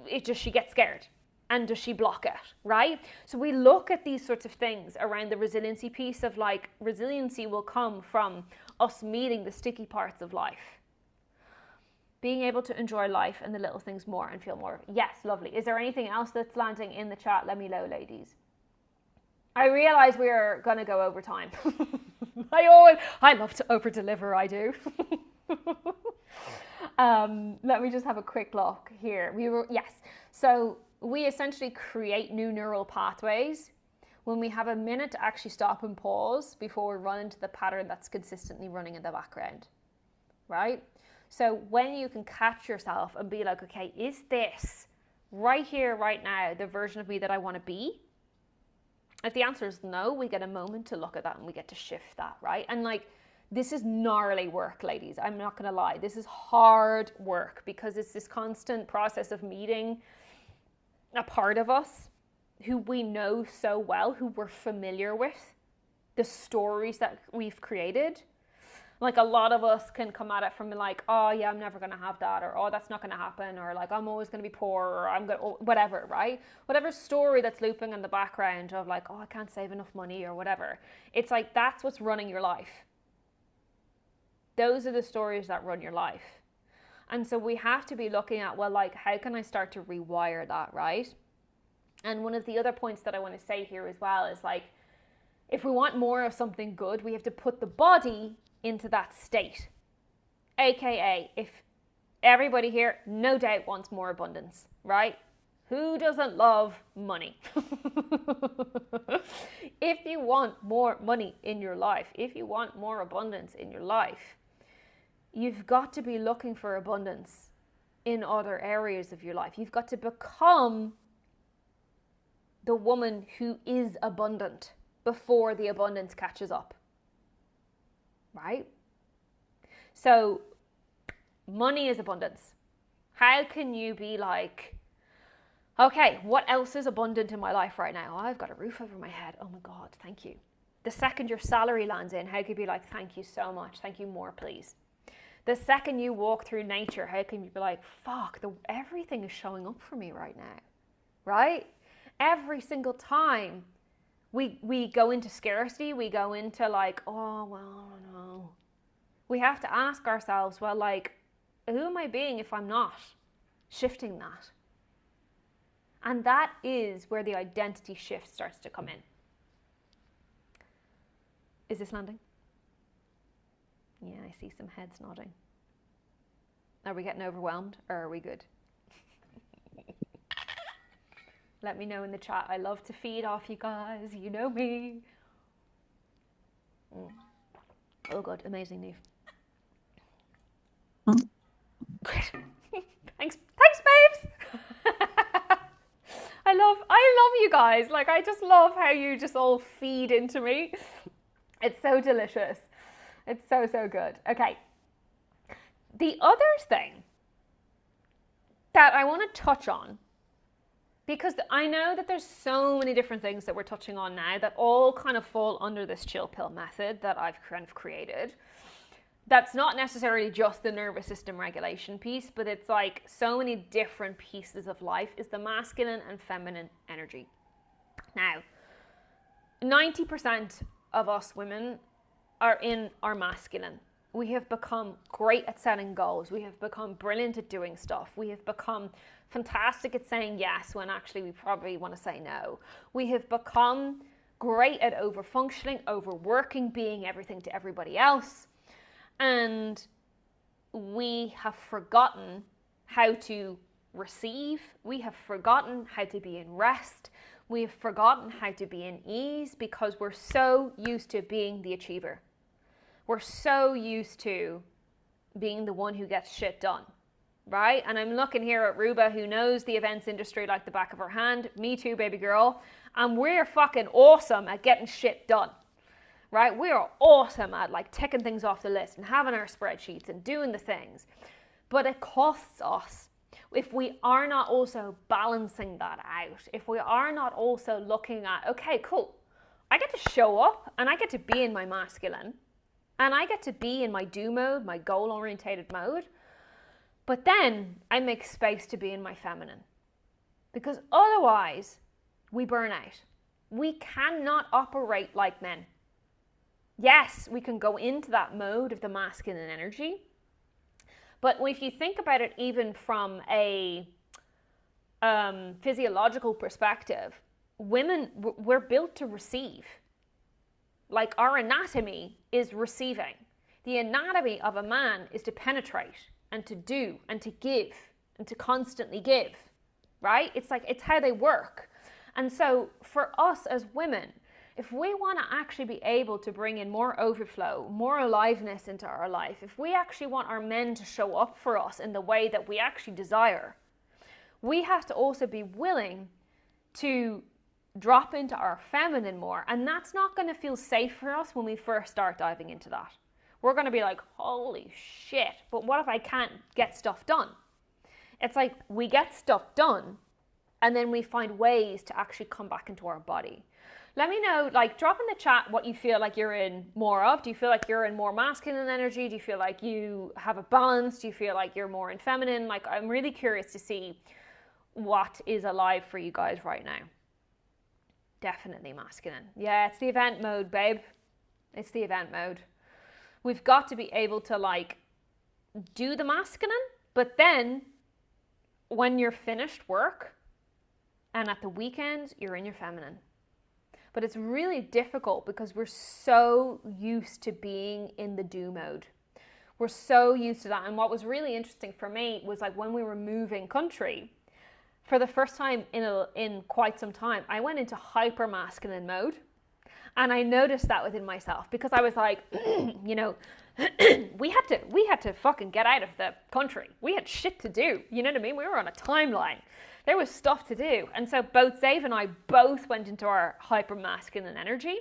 S1: get scared? And does she block it, right? So we look at these sorts of things around the resiliency piece of like, resiliency will come from us meeting the sticky parts of life. Being able to enjoy life and the little things more and feel more. Yes, lovely. Is there anything else that's landing in the chat? Let me know, ladies. I realize we're going to go over time. I love to over deliver, I do. Let me just have a quick look here. So we essentially create new neural pathways when we have a minute to actually stop and pause before we run into the pattern that's consistently running in the background, right? So when you can catch yourself and be like, okay, is this right here, right now, the version of me that I want to be? If the answer is no, we get a moment to look at that and we get to shift that, right? And like, this is gnarly work, ladies. I'm not going to lie. This is hard work because it's this constant process of meeting a part of us who we know so well, who we're familiar with, the stories that we've created. Like a lot of us can come at it from like, oh yeah, I'm never going to have that, or oh, that's not going to happen, or like, I'm always going to be poor, or I'm going to, whatever, right? Whatever story that's looping in the background of like, oh, I can't save enough money or whatever. It's like, that's what's running your life. Those are the stories that run your life. And so we have to be looking at, well, like, how can I start to rewire that, right? And one of the other points that I want to say here as well is like, if we want more of something good, we have to put the body into that state. AKA, if everybody here, no doubt, wants more abundance, right? Who doesn't love money? If you want more money in your life, if you want more abundance in your life, you've got to be looking for abundance in other areas of your life. You've got to become the woman who is abundant before the abundance catches up, right? So money is abundance. How can you be like, okay, what else is abundant in my life right now? I've got a roof over my head. Oh my God, thank you. The second your salary lands in, how can you be like, thank you so much. Thank you more, please. The second you walk through nature, how can you be like, fuck, everything is showing up for me right now, right? Every single time we go into scarcity, we go into like, oh, well, no. We have to ask ourselves, well, like, who am I being if I'm not shifting that? And that is where the identity shift starts to come in. Is this landing? Yeah, I see some heads nodding. Are we getting overwhelmed or are we good? Let me know in the chat. I love to feed off you guys. You know me. Oh God, amazing, Neve. Great. Thanks, babes. I love you guys. Like, I just love how you just all feed into me. It's so delicious. It's so, so good. Okay. The other thing that I want to touch on, because I know that there's so many different things that we're touching on now that all kind of fall under this chill pill method that I've kind of created. That's not necessarily just the nervous system regulation piece, but it's like so many different pieces of life is the masculine and feminine energy. Now, 90% of us women are in our masculine. We have become great at setting goals. We have become brilliant at doing stuff. We have become fantastic at saying yes when actually we probably want to say no. We have become great at over-functioning, overworking, being everything to everybody else. And we have forgotten how to receive. We have forgotten how to be in rest. We have forgotten how to be in ease because we're so used to being the achiever. We're so used to being the one who gets shit done, right? And I'm looking here at Ruba, who knows the events industry like the back of her hand. Me too, baby girl. And we're fucking awesome at getting shit done, right? We are awesome at like ticking things off the list and having our spreadsheets and doing the things. But it costs us if we are not also balancing that out. If we are not also looking at, okay, cool. I get to show up and I get to be in my masculine. And I get to be in my do mode, my goal-orientated mode. But then I make space to be in my feminine. Because otherwise, we burn out. We cannot operate like men. Yes, we can go into that mode of the masculine energy. But if you think about it even from a physiological perspective, women, we're built to receive. Like our anatomy is receiving. The anatomy of a man is to penetrate and to do and to give and to constantly give, right? It's like, it's how they work. And so for us as women, if we want to actually be able to bring in more overflow, more aliveness into our life, if we actually want our men to show up for us in the way that we actually desire, we have to also be willing to drop into our feminine more. And that's not going to feel safe for us when we first start diving into that. We're going to be like, holy shit, but what if I can't get stuff done? It's like we get stuff done and then we find ways to actually come back into our body. Let me know, like, drop in the chat what you feel like you're in more of. Do you feel like you're in more masculine energy? Do you feel like you have a balance? Do you feel like you're more in feminine? Like, I'm really curious to see what is alive for you guys right now. Definitely masculine. Yeah, it's the event mode, babe. It's the event mode. We've got to be able to, like, do the masculine, but then when you're finished work and at the weekends, you're in your feminine. But it's really difficult because we're so used to being in the do mode. We're so used to that. And what was really interesting for me was like when we were moving country, for the first time in quite some time, I went into hyper masculine mode. And I noticed that within myself because I was like, you know, we had to fucking get out of the country. We had shit to do. You know what I mean? We were on a timeline. there was stuff to do. And so both Dave and I both went into our hyper masculine energy.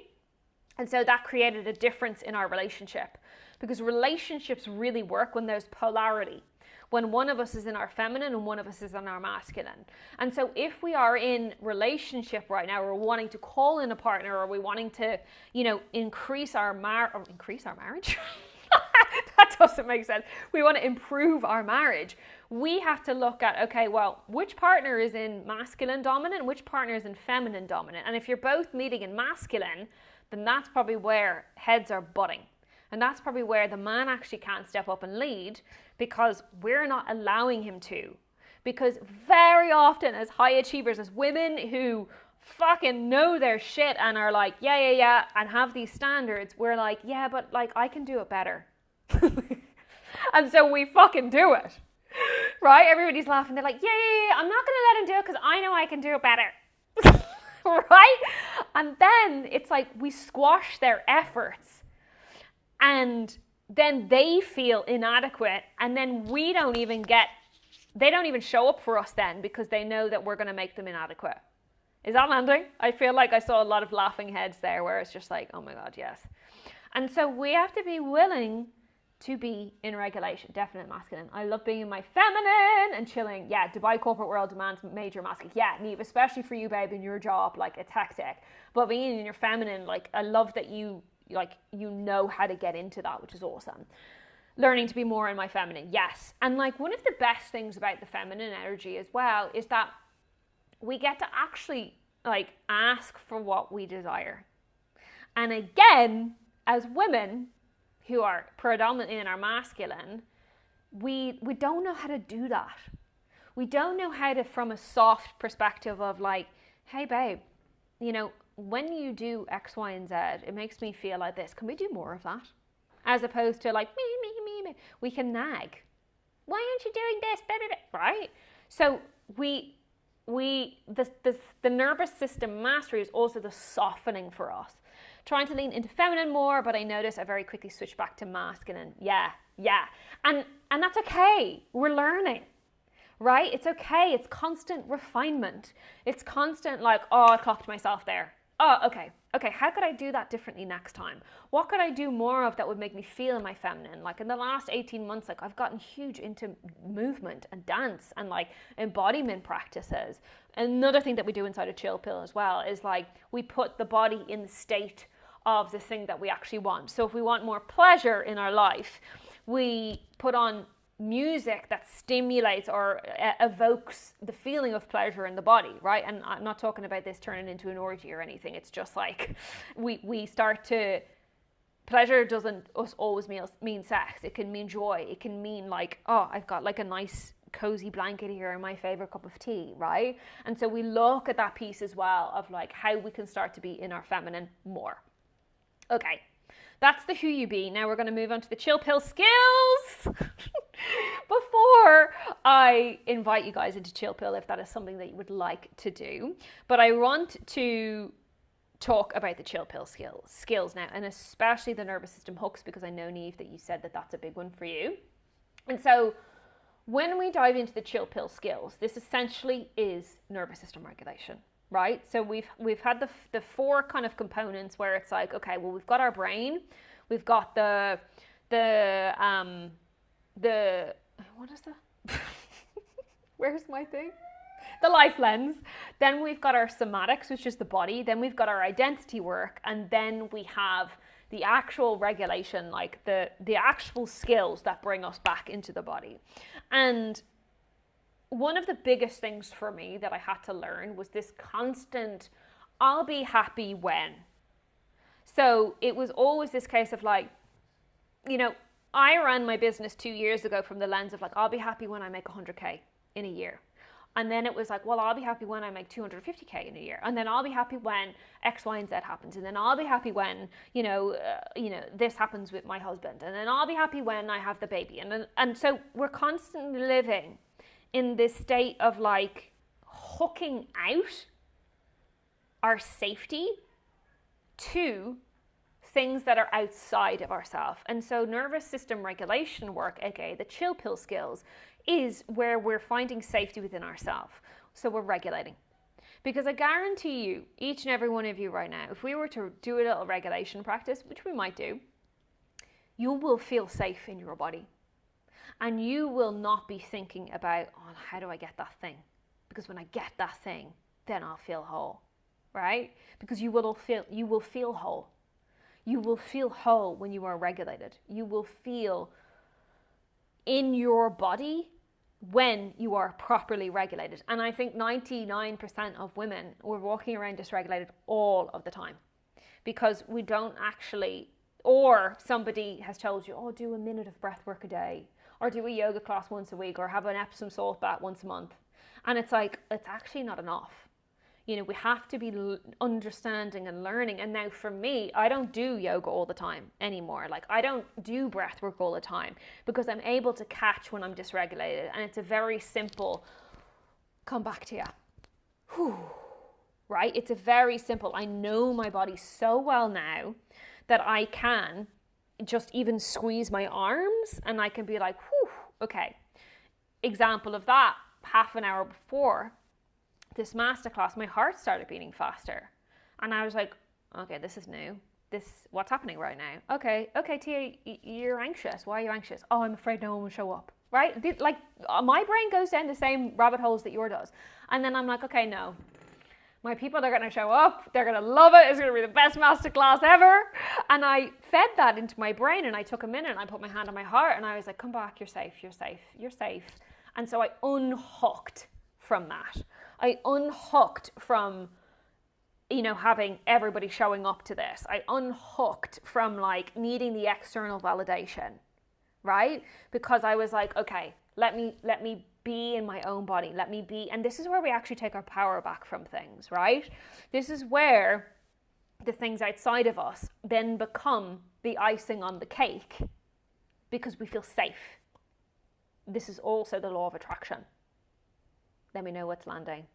S1: And so that created a difference in our relationship, because relationships really work when there's polarity, when one of us is in our feminine and one of us is in our masculine. And so if we are in relationship right now, or wanting to call in a partner, or we wanting to, increase our marriage, that doesn't make sense. We want to improve our marriage. We have to look at, okay, well, which partner is in masculine dominant, which partner is in feminine dominant? And if you're both leading in masculine, then that's probably where heads are butting. And that's probably where the man actually can't step up and lead, because we're not allowing him to. Because very often as high achievers, as women who fucking know their shit and are like, yeah, and have these standards, we're like, yeah, but like I can do it better. And so we fucking do it. Right? Everybody's laughing. They're like, yeah, I'm not going to let him do it because I know I can do it better. Right? And then it's like we squash their efforts, and then they feel inadequate, and then they don't even show up for us then, because they know that we're going to make them inadequate. Is that landing? I feel like I saw a lot of laughing heads there, where it's just like, oh my God, yes. And so we have to be willing to be in regulation, definite masculine. I love being in my feminine and chilling. Yeah, Dubai corporate world demands major masculine. Yeah, Neve, especially for you, babe, in your job, like it's hectic. But being in your feminine, like I love that you know how to get into that, which is awesome. Learning to be more in my feminine, yes. And like one of the best things about the feminine energy as well is that we get to actually like ask for what we desire. And again, as women who are predominantly in our masculine, we don't know how to do that. We don't know how to, from a soft perspective of like, hey babe, when you do X, Y, and Z, it makes me feel like this. Can we do more of that? As opposed to like, me. We can nag. Why aren't you doing this? Right? So the nervous system mastery is also the softening for us. Trying to lean into feminine more, but I notice I very quickly switch back to masculine. Yeah. And that's okay. We're learning, right? It's okay. It's constant refinement. It's constant like, oh, I clocked myself there. Oh, okay. How could I do that differently next time? What could I do more of that would make me feel in my feminine? Like in the last 18 months, like I've gotten huge into movement and dance and like embodiment practices. Another thing that we do inside of Chill Pill as well is like we put the body in the state of the thing that we actually want. So if we want more pleasure in our life, we put on music that stimulates or evokes the feeling of pleasure in the body, right? And I'm not talking about this turning into an orgy or anything. It's just like we start to, pleasure doesn't always mean sex. It can mean joy. It can mean like, oh, I've got like a nice cozy blanket here and my favorite cup of tea, right? And so we look at that piece as well of like how we can start to be in our feminine more. Okay, that's the who you be. Now we're going to move on to the Chill Pill skills. Before I invite you guys into Chill Pill, if that is something that you would like to do, but I want to talk about the Chill Pill skills now, and especially the nervous system hooks, because I know, Neve, that you said that that's a big one for you. And so when we dive into the Chill Pill skills, this essentially is nervous system regulation. Right? So we've had the four kind of components where it's like, okay, well, we've got our brain, we've got the what is the where's my thing? The life lens. Then we've got our somatics, which is the body. Then we've got our identity work, and then we have the actual regulation, like the actual skills that bring us back into the body. And one of the biggest things for me that I had to learn was this constant, I'll be happy when. So it was always this case of like, I ran my business 2 years ago from the lens of like, I'll be happy when I make 100K in a year. And then it was like, well, I'll be happy when I make 250K in a year. And then I'll be happy when X, Y, and Z happens. And then I'll be happy when, this happens with my husband. And then I'll be happy when I have the baby. And so we're constantly living in this state of like hooking out our safety to things that are outside of ourselves. And so nervous system regulation work, aka the Chill Pill skills, is where we're finding safety within ourselves. So we're regulating. Because I guarantee you, each and every one of you right now, if we were to do a little regulation practice, which we might do, you will feel safe in your body. And you will not be thinking about, oh, how do I get that thing? Because when I get that thing, then I'll feel whole, right? Because you will feel whole. You will feel whole when you are regulated. You will feel in your body when you are properly regulated. And I think 99% of women, we're walking around dysregulated all of the time because we don't actually, or somebody has told you, oh, do a minute of breath work a day, or do a yoga class once a week, or have an Epsom salt bath once a month. And it's like, it's actually not enough. You know, we have to be understanding and learning. And now for me, I don't do yoga all the time anymore. Like I don't do breath work all the time because I'm able to catch when I'm dysregulated. And it's a very simple, come back to you. Whew. Right? It's a very simple, I know my body so well now that I can just even squeeze my arms and I can be like, whew, okay. Example of that, half an hour before this masterclass, my heart started beating faster. And I was like, okay, this is new. What's happening right now? Okay, Tia, you're anxious. Why are you anxious? Oh, I'm afraid no one will show up, right? Like my brain goes down the same rabbit holes that yours does. And then I'm like, okay, no. My people are going to show up. They're going to love it. It's going to be the best masterclass ever. And I fed that into my brain and I took a minute and I put my hand on my heart and I was like, come back, you're safe, you're safe, you're safe. And so I unhooked from that. I unhooked from, you know, having everybody showing up to this. I unhooked from like needing the external validation, right? Because I was like, okay, let me be in my own body. Let me be, and this is where we actually take our power back from things, right? This is where the things outside of us then become the icing on the cake because we feel safe. This is also the law of attraction. Let me know what's landing.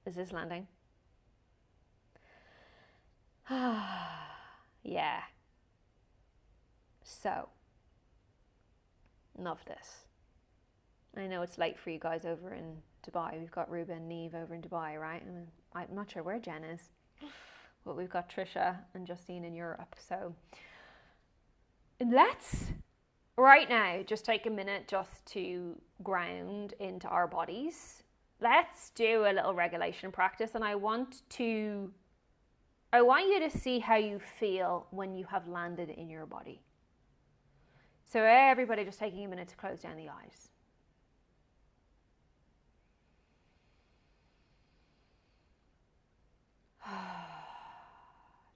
S1: Is this landing? Yeah. So, love this. I know it's late for you guys over in Dubai. We've got Ruben and Neve over in Dubai, right? And I'm not sure where Jen is, but we've got Trisha and Justine in Europe. So let's right now just take a minute just to ground into our bodies. Let's do a little regulation practice, and I want you to see how you feel when you have landed in your body. So everybody just taking a minute to close down the eyes.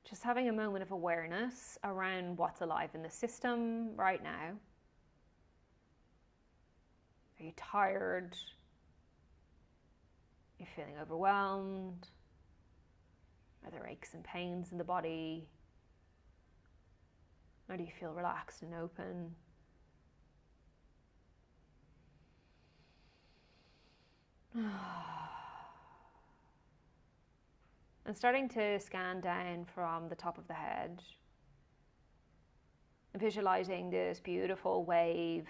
S1: Just having a moment of awareness around what's alive in the system right now. Are you tired? You're feeling overwhelmed? Are there aches and pains in the body? Or do you feel relaxed and open? And starting to scan down from the top of the head, visualizing this beautiful wave.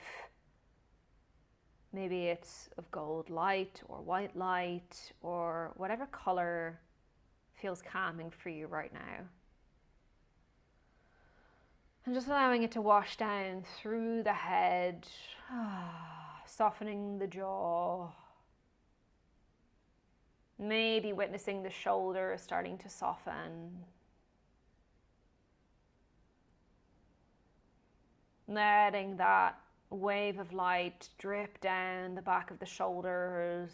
S1: Maybe it's of gold light or white light or whatever color feels calming for you right now. And just allowing it to wash down through the head, softening the jaw. Maybe witnessing the shoulders starting to soften. Letting that wave of light drip down the back of the shoulders,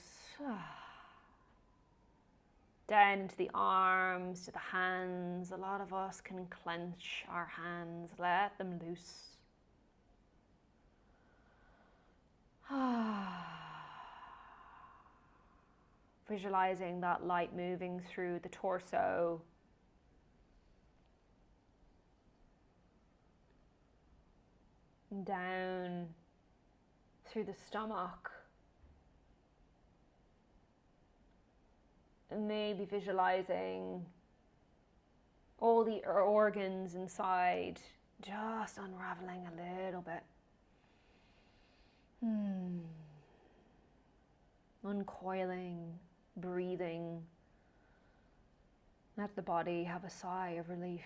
S1: down into the arms, to the hands. A lot of us can clench our hands, let them loose. Visualizing that light moving through the torso, down through the stomach, and maybe visualizing all the organs inside just unraveling a little bit. Uncoiling, breathing. Let the body have a sigh of relief.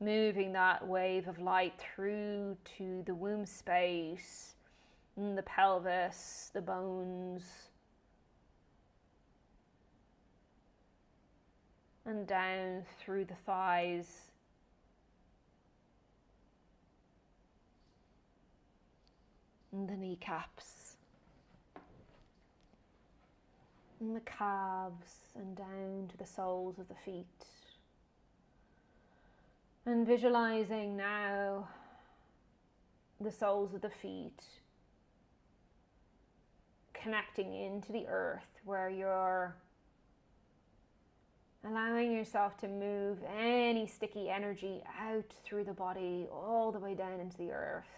S1: Moving that wave of light through to the womb space, the pelvis, the bones, and down through the thighs, and the kneecaps, and the calves, and down to the soles of the feet. And visualizing now the soles of the feet connecting into the earth, where you're allowing yourself to move any sticky energy out through the body all the way down into the earth.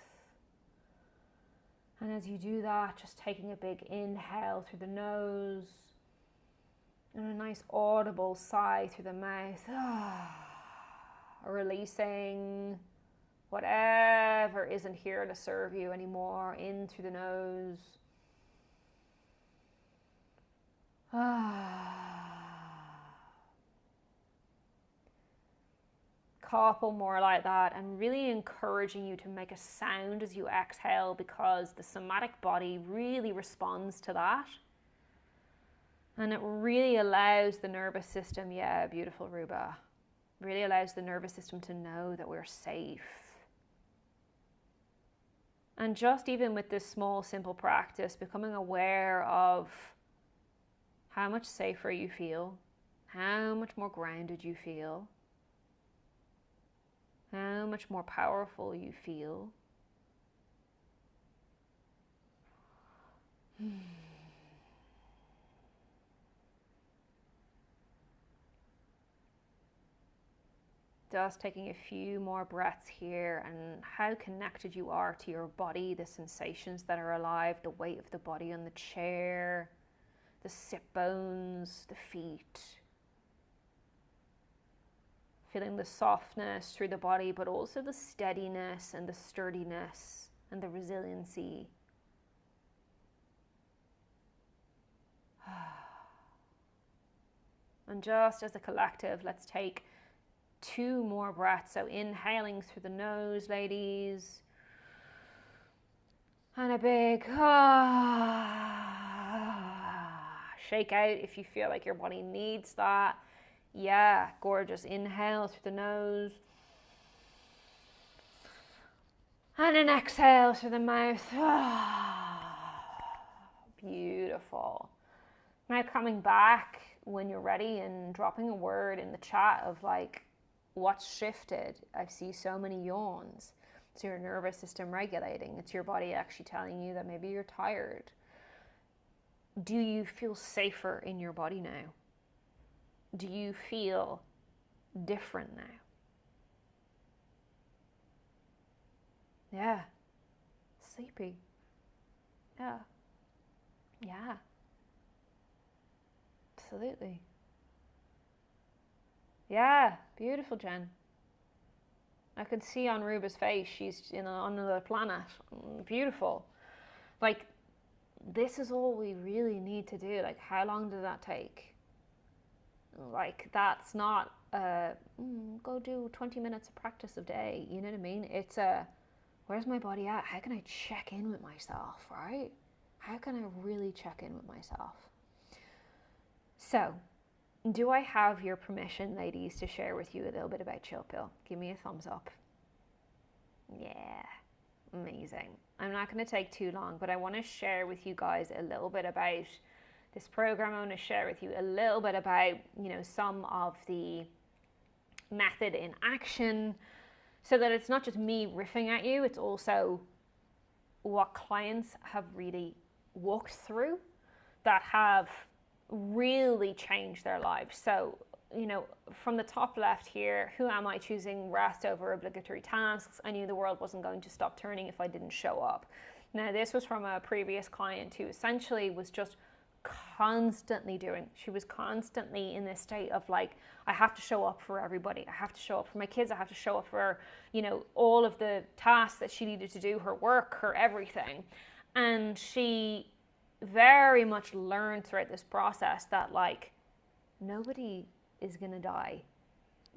S1: And as you do that, just taking a big inhale through the nose and a nice audible sigh through the mouth. Releasing whatever isn't here to serve you anymore in through the nose. Couple more like that, and really encouraging you to make a sound as you exhale, because the somatic body really responds to that. And it really allows the nervous system, yeah, beautiful Ruba, really allows the nervous system to know that we're safe. And just even with this small, simple practice, becoming aware of how much safer you feel, how much more grounded you feel, how much more powerful you feel. Just taking a few more breaths here, and how connected you are to your body, the sensations that are alive, the weight of the body on the chair, the sit bones, the feet. Feeling the softness through the body, but also the steadiness and the sturdiness and the resiliency. And just as a collective, let's take 2 more breaths. So inhaling through the nose, ladies. And a big shake out if you feel like your body needs that. Yeah, gorgeous. Inhale through the nose. And an exhale through the mouth. Beautiful. Now coming back when you're ready and dropping a word in the chat of like, what's shifted? I see so many yawns. It's your nervous system regulating. It's your body actually telling you that maybe you're tired. Do you feel safer in your body now? Do you feel different now? Yeah. Sleepy. Yeah. Yeah. Absolutely. Yeah. Beautiful, Jen. I could see on Ruba's face, she's on another planet. Beautiful. Like, this is all we really need to do. Like, how long did that take? Like, that's not go do 20 minutes of practice a day. You know what I mean? It's where's my body at? How can I check in with myself, right? How can I really check in with myself? So, do I have your permission, ladies, to share with you a little bit about Chill Pill? Give me a thumbs up. Yeah, amazing. I'm not going to take too long, but I want to share with you guys a little bit about this program. I want to share with you a little bit about, some of the method in action, so that it's not just me riffing at you, it's also what clients have really walked through that have really changed their lives. So, from the top left here, who am I choosing rest over obligatory tasks? I knew the world wasn't going to stop turning if I didn't show up. Now, this was from a previous client who essentially was just constantly doing. She was constantly in this state of like, I have to show up for everybody. I have to show up for my kids. I have to show up for, all of the tasks that she needed to do, her work, her everything. And she very much learned throughout this process that like nobody is going to die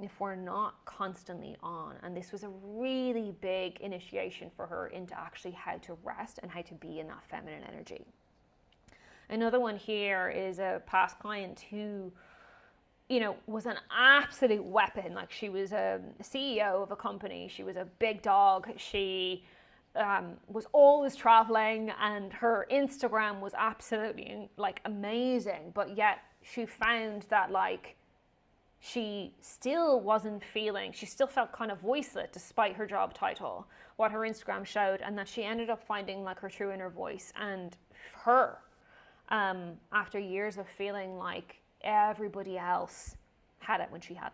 S1: if we're not constantly on. And this was a really big initiation for her into actually how to rest and how to be in that feminine energy. Another one here is a past client who, you know, was an absolute weapon. Like, she was a CEO of a company. She was a big dog. She was always traveling, and her Instagram was absolutely like amazing. But yet she found that like she still wasn't feeling, she still felt kind of voiceless despite her job title, what her Instagram showed, and that she ended up finding like her true inner voice and her, after years of feeling like everybody else had it when she hadn't,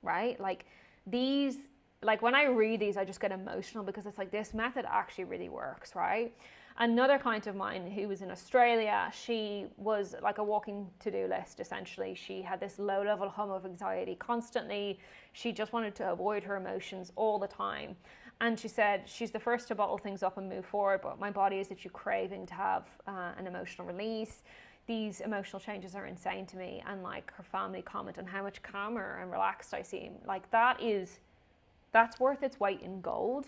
S1: right? Like these, like when I read these, I just get emotional because it's like this method actually really works, right? Another client of mine who was in Australia, she was like a walking to-do list, essentially. She had this low-level hum of anxiety constantly. She just wanted to avoid her emotions all the time. And she said, she's the first to bottle things up and move forward, but my body is actually craving to have an emotional release. These emotional changes are insane to me. And like her family comment on how much calmer and relaxed I seem. Like that's worth its weight in gold.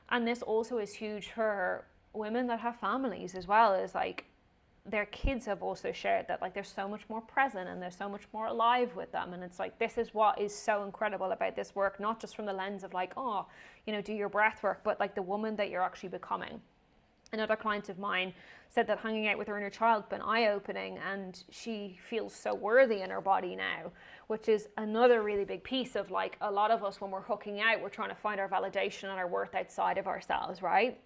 S1: And this also is huge for women that have families as well, as like their kids have also shared that like they're so much more present and they're so much more alive with them. And it's like, this is what is so incredible about this work, not just from the lens of like, oh, you know, do your breath work, but like the woman that you're actually becoming. Another client of mine said that hanging out with her inner child been eye-opening, and she feels so worthy in her body now, which is another really big piece of like a lot of us, when we're hooking out, we're trying to find our validation and our worth outside of ourselves, right?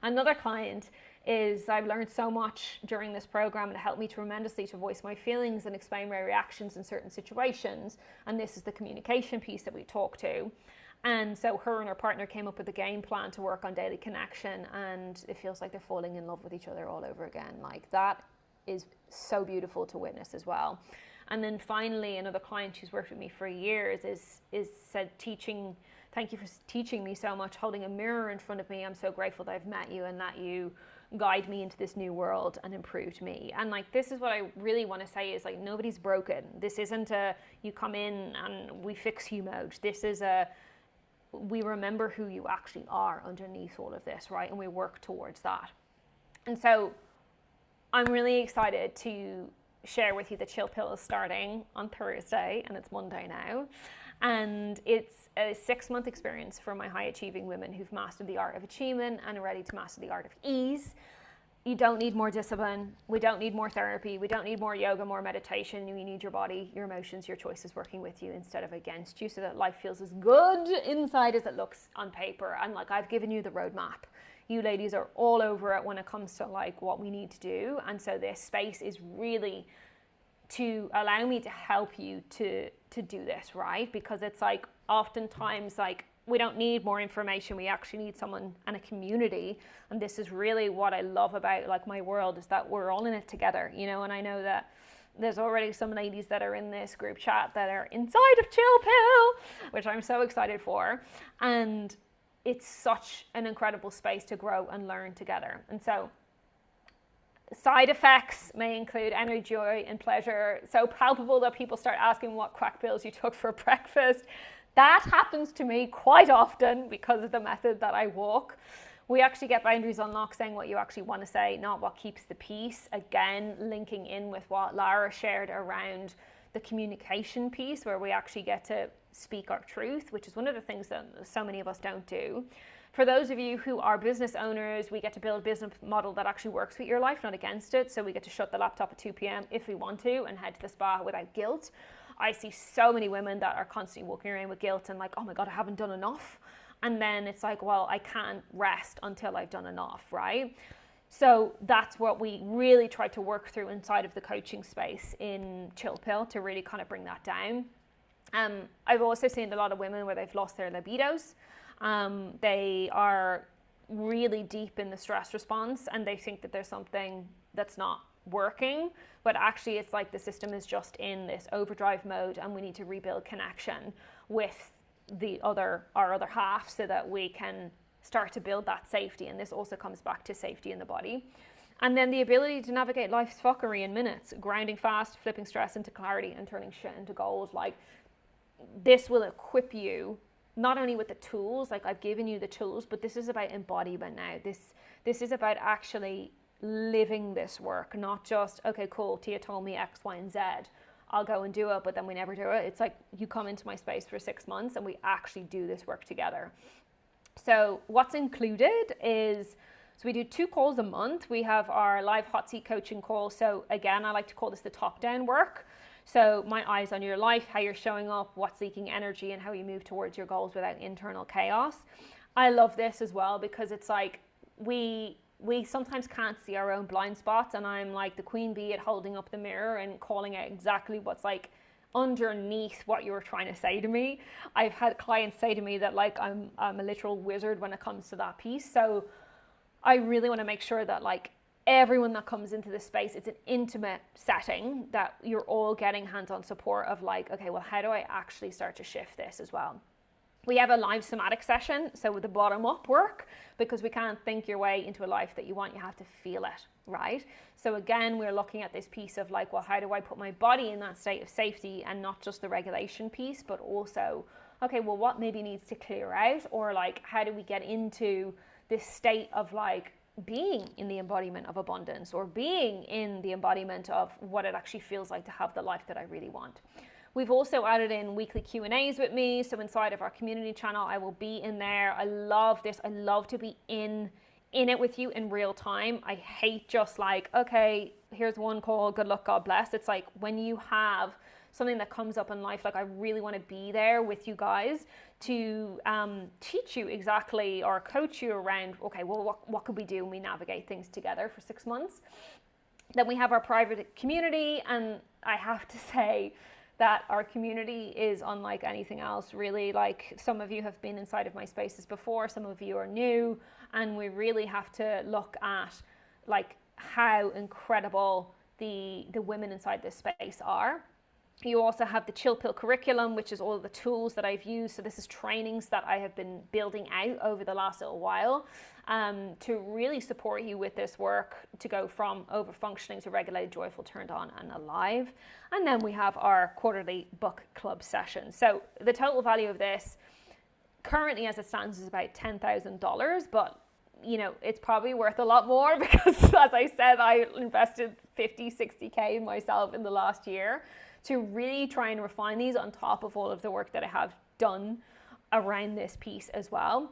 S1: Another client is, I've learned so much during this program, and it helped me tremendously to voice my feelings and explain my reactions in certain situations. And this is the communication piece that we talk to. And so her and her partner came up with a game plan to work on daily connection, and it feels like they're falling in love with each other all over again. Like that is so beautiful to witness as well. And then finally, another client who's worked with me for years is said, thank you for teaching me so much, holding a mirror in front of me. I'm so grateful that I've met you and that you guide me into this new world and improved me. And like, this is what I really want to say is like, nobody's broken. This isn't a, you come in and we fix you mode. This is a, we remember who you actually are underneath all of this, right? And we work towards that. And so I'm really excited to share with you the Chill Pill is starting on Thursday, and it's Monday now. And it's a 6-month experience for my high achieving women who've mastered the art of achievement and are ready to master the art of ease. You don't need more discipline. We don't need more therapy. We don't need more yoga, more meditation. You need your body, your emotions, your choices working with you instead of against you, so that life feels as good inside as it looks on paper. And like, I've given you the roadmap. You ladies are all over it when it comes to like what we need to do. And so this space is really to allow me to help you to do this, right? Because it's like, oftentimes like, we don't need more information. We actually need someone and a community. And this is really what I love about like my world, is that we're all in it together, you know. And I know that there's already some ladies that are in this group chat that are inside of Chill Pill, which I'm so excited for. And it's such an incredible space to grow and learn together. And so side effects may include energy, joy, and pleasure, so palpable that people start asking what crack pills you took for breakfast. That happens to me quite often because of the method that I walk. We actually get boundaries unlocked, saying what you actually want to say, not what keeps the peace. Again, linking in with what Lara shared around the communication piece, where we actually get to speak our truth, which is one of the things that so many of us don't do. For those of you who are business owners, we get to build a business model that actually works with your life, not against it. So we get to shut the laptop at 2 p.m. if we want to and head to the spa without guilt. I see so many women that are constantly walking around with guilt and like, oh my God, I haven't done enough. And then it's like, well, I can't rest until I've done enough, right? So that's what we really try to work through inside of the coaching space in Chill Pill, to really kind of bring that down. I've also seen a lot of women where they've lost their libidos. They are really deep in the stress response and they think that there's something that's not working, but actually it's like the system is just in this overdrive mode and we need to rebuild connection with our other half so that we can start to build that safety. And this also comes back to safety in the body. And then the ability to navigate life's fuckery in minutes, grounding fast, flipping stress into clarity, and turning shit into gold. Like, this will equip you not only with the tools, like I've given you the tools, but this is about embodiment now. This is about actually living this work, not just, okay, cool, Tia told me X, Y, and Z. I'll go and do it, but then we never do it. It's like you come into my space for 6 months and we actually do this work together. So what's included is, so we do 2 calls a month. We have our live hot seat coaching call. So again, I like to call this the top down work. So my eyes on your life, how you're showing up, what's leaking energy, and how you move towards your goals without internal chaos. I love this as well because it's like we sometimes can't see our own blind spots, and I'm like the queen bee at holding up the mirror and calling out exactly what's like underneath what you were trying to say to me. I've had clients say to me that like I'm a literal wizard when it comes to that piece. So I really want to make sure that like everyone that comes into this space, it's an intimate setting, that you're all getting hands-on support of like, okay, well, how do I actually start to shift this as well? We have a live somatic session, so with the bottom-up work, because we can't think your way into a life that you want, you have to feel it, right? So again, we're looking at this piece of like, well, how do I put my body in that state of safety, and not just the regulation piece, but also, okay, well, what maybe needs to clear out, or like, how do we get into this state of like being in the embodiment of abundance, or being in the embodiment of what it actually feels like to have the life that I really want. We've also added in weekly Q&As with me. So inside of our community channel, I will be in there. I love this. I love to be in it with you in real time. I hate just like, okay, here's one call, good luck, God bless. It's like when you have something that comes up in life, like I really want to be there with you guys to teach you exactly, or coach you around, okay, well, what could we do when we navigate things together for 6 months? Then we have our private community, and I have to say that our community is unlike anything else, really. Like, some of you have been inside of my spaces before, some of you are new, and we really have to look at like how incredible the women inside this space are. You also have the Chill Pill curriculum, which is all of the tools that I've used. So this is trainings that I have been building out over the last little while to really support you with this work to go from over-functioning to regulated, joyful, turned on, and alive. And then we have our quarterly book club session. So the total value of this currently as it stands is about $10,000, but you know, it's probably worth a lot more because, as I said, I invested 50, 60K myself in the last year to really try and refine these on top of all of the work that I have done around this piece as well.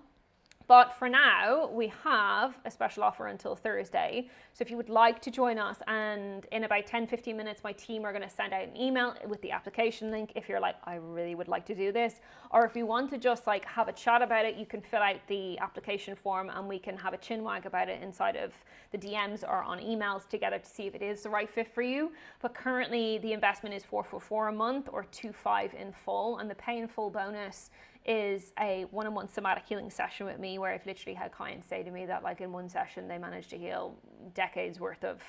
S1: But for now, we have a special offer until Thursday. So if you would like to join us, and in about 10-15 minutes, my team are going to send out an email with the application link if you're like, I really would like to do this. Or if you want to just like have a chat about it, you can fill out the application form and we can have a chinwag about it inside of the DMs or on emails together to see if it is the right fit for you. But currently the investment is $444 a month or $2,500 in full, and the pay in full bonus is a one-on-one somatic healing session with me, where I've literally had clients say to me that like in one session they managed to heal decades worth of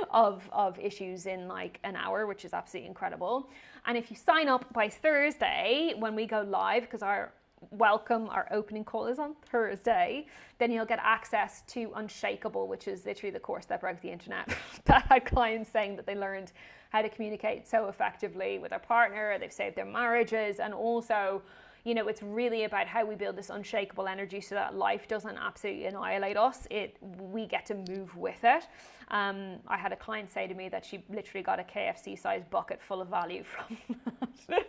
S1: of issues in like an hour, which is absolutely incredible. And if you sign up by Thursday when we go live, because our opening call is on Thursday, then you'll get access to Unshakable, which is literally the course that broke the internet. That had clients saying that they learned how to communicate so effectively with their partner, they've saved their marriages, and also, you know, it's really about how we build this unshakable energy so that life doesn't absolutely annihilate us. We get to move with it. I had a client say to me that she literally got a KFC-sized bucket full of value from that.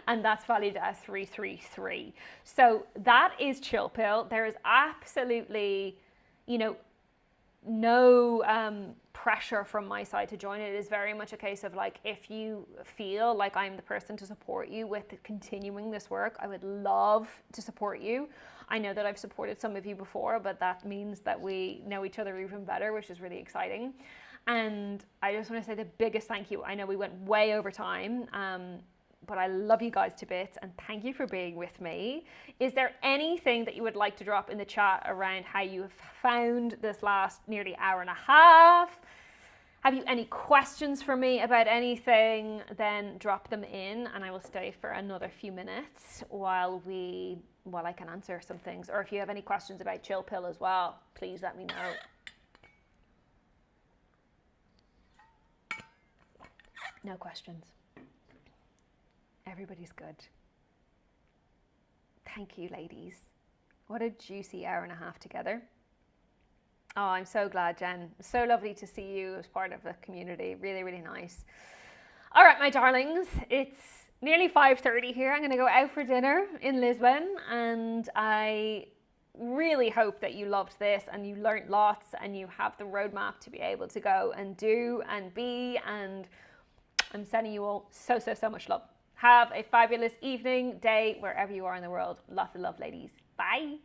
S1: And that's valued at $333. So that is Chill Pill. There is absolutely, you know, no pressure from my side to join. It is very much a case of like, if you feel like I'm the person to support you with continuing this work, I would love to support you. I know that I've supported some of you before, but that means that we know each other even better, which is really exciting. And I just want to say the biggest thank you. I know we went way over time, but I love you guys to bits, and thank you for being with me. Is there anything that you would like to drop in the chat around how you have found this last nearly hour and a half? Have you any questions for me about anything? Then drop them in and I will stay for another few minutes while I can answer some things. Or if you have any questions about Chill Pill as well, please let me know. No questions. Everybody's good. Thank you, ladies. What a juicy hour and a half together. Oh, I'm so glad, Jen. So lovely to see you as part of the community. Really, really nice. All right, my darlings, it's nearly 5:30 here. I'm going to go out for dinner in Lisbon, and I really hope that you loved this and you learned lots and you have the roadmap to be able to go and do and be, and I'm sending you all so, so, so much love. Have a fabulous evening, day, wherever you are in the world. Lots of love, ladies. Bye.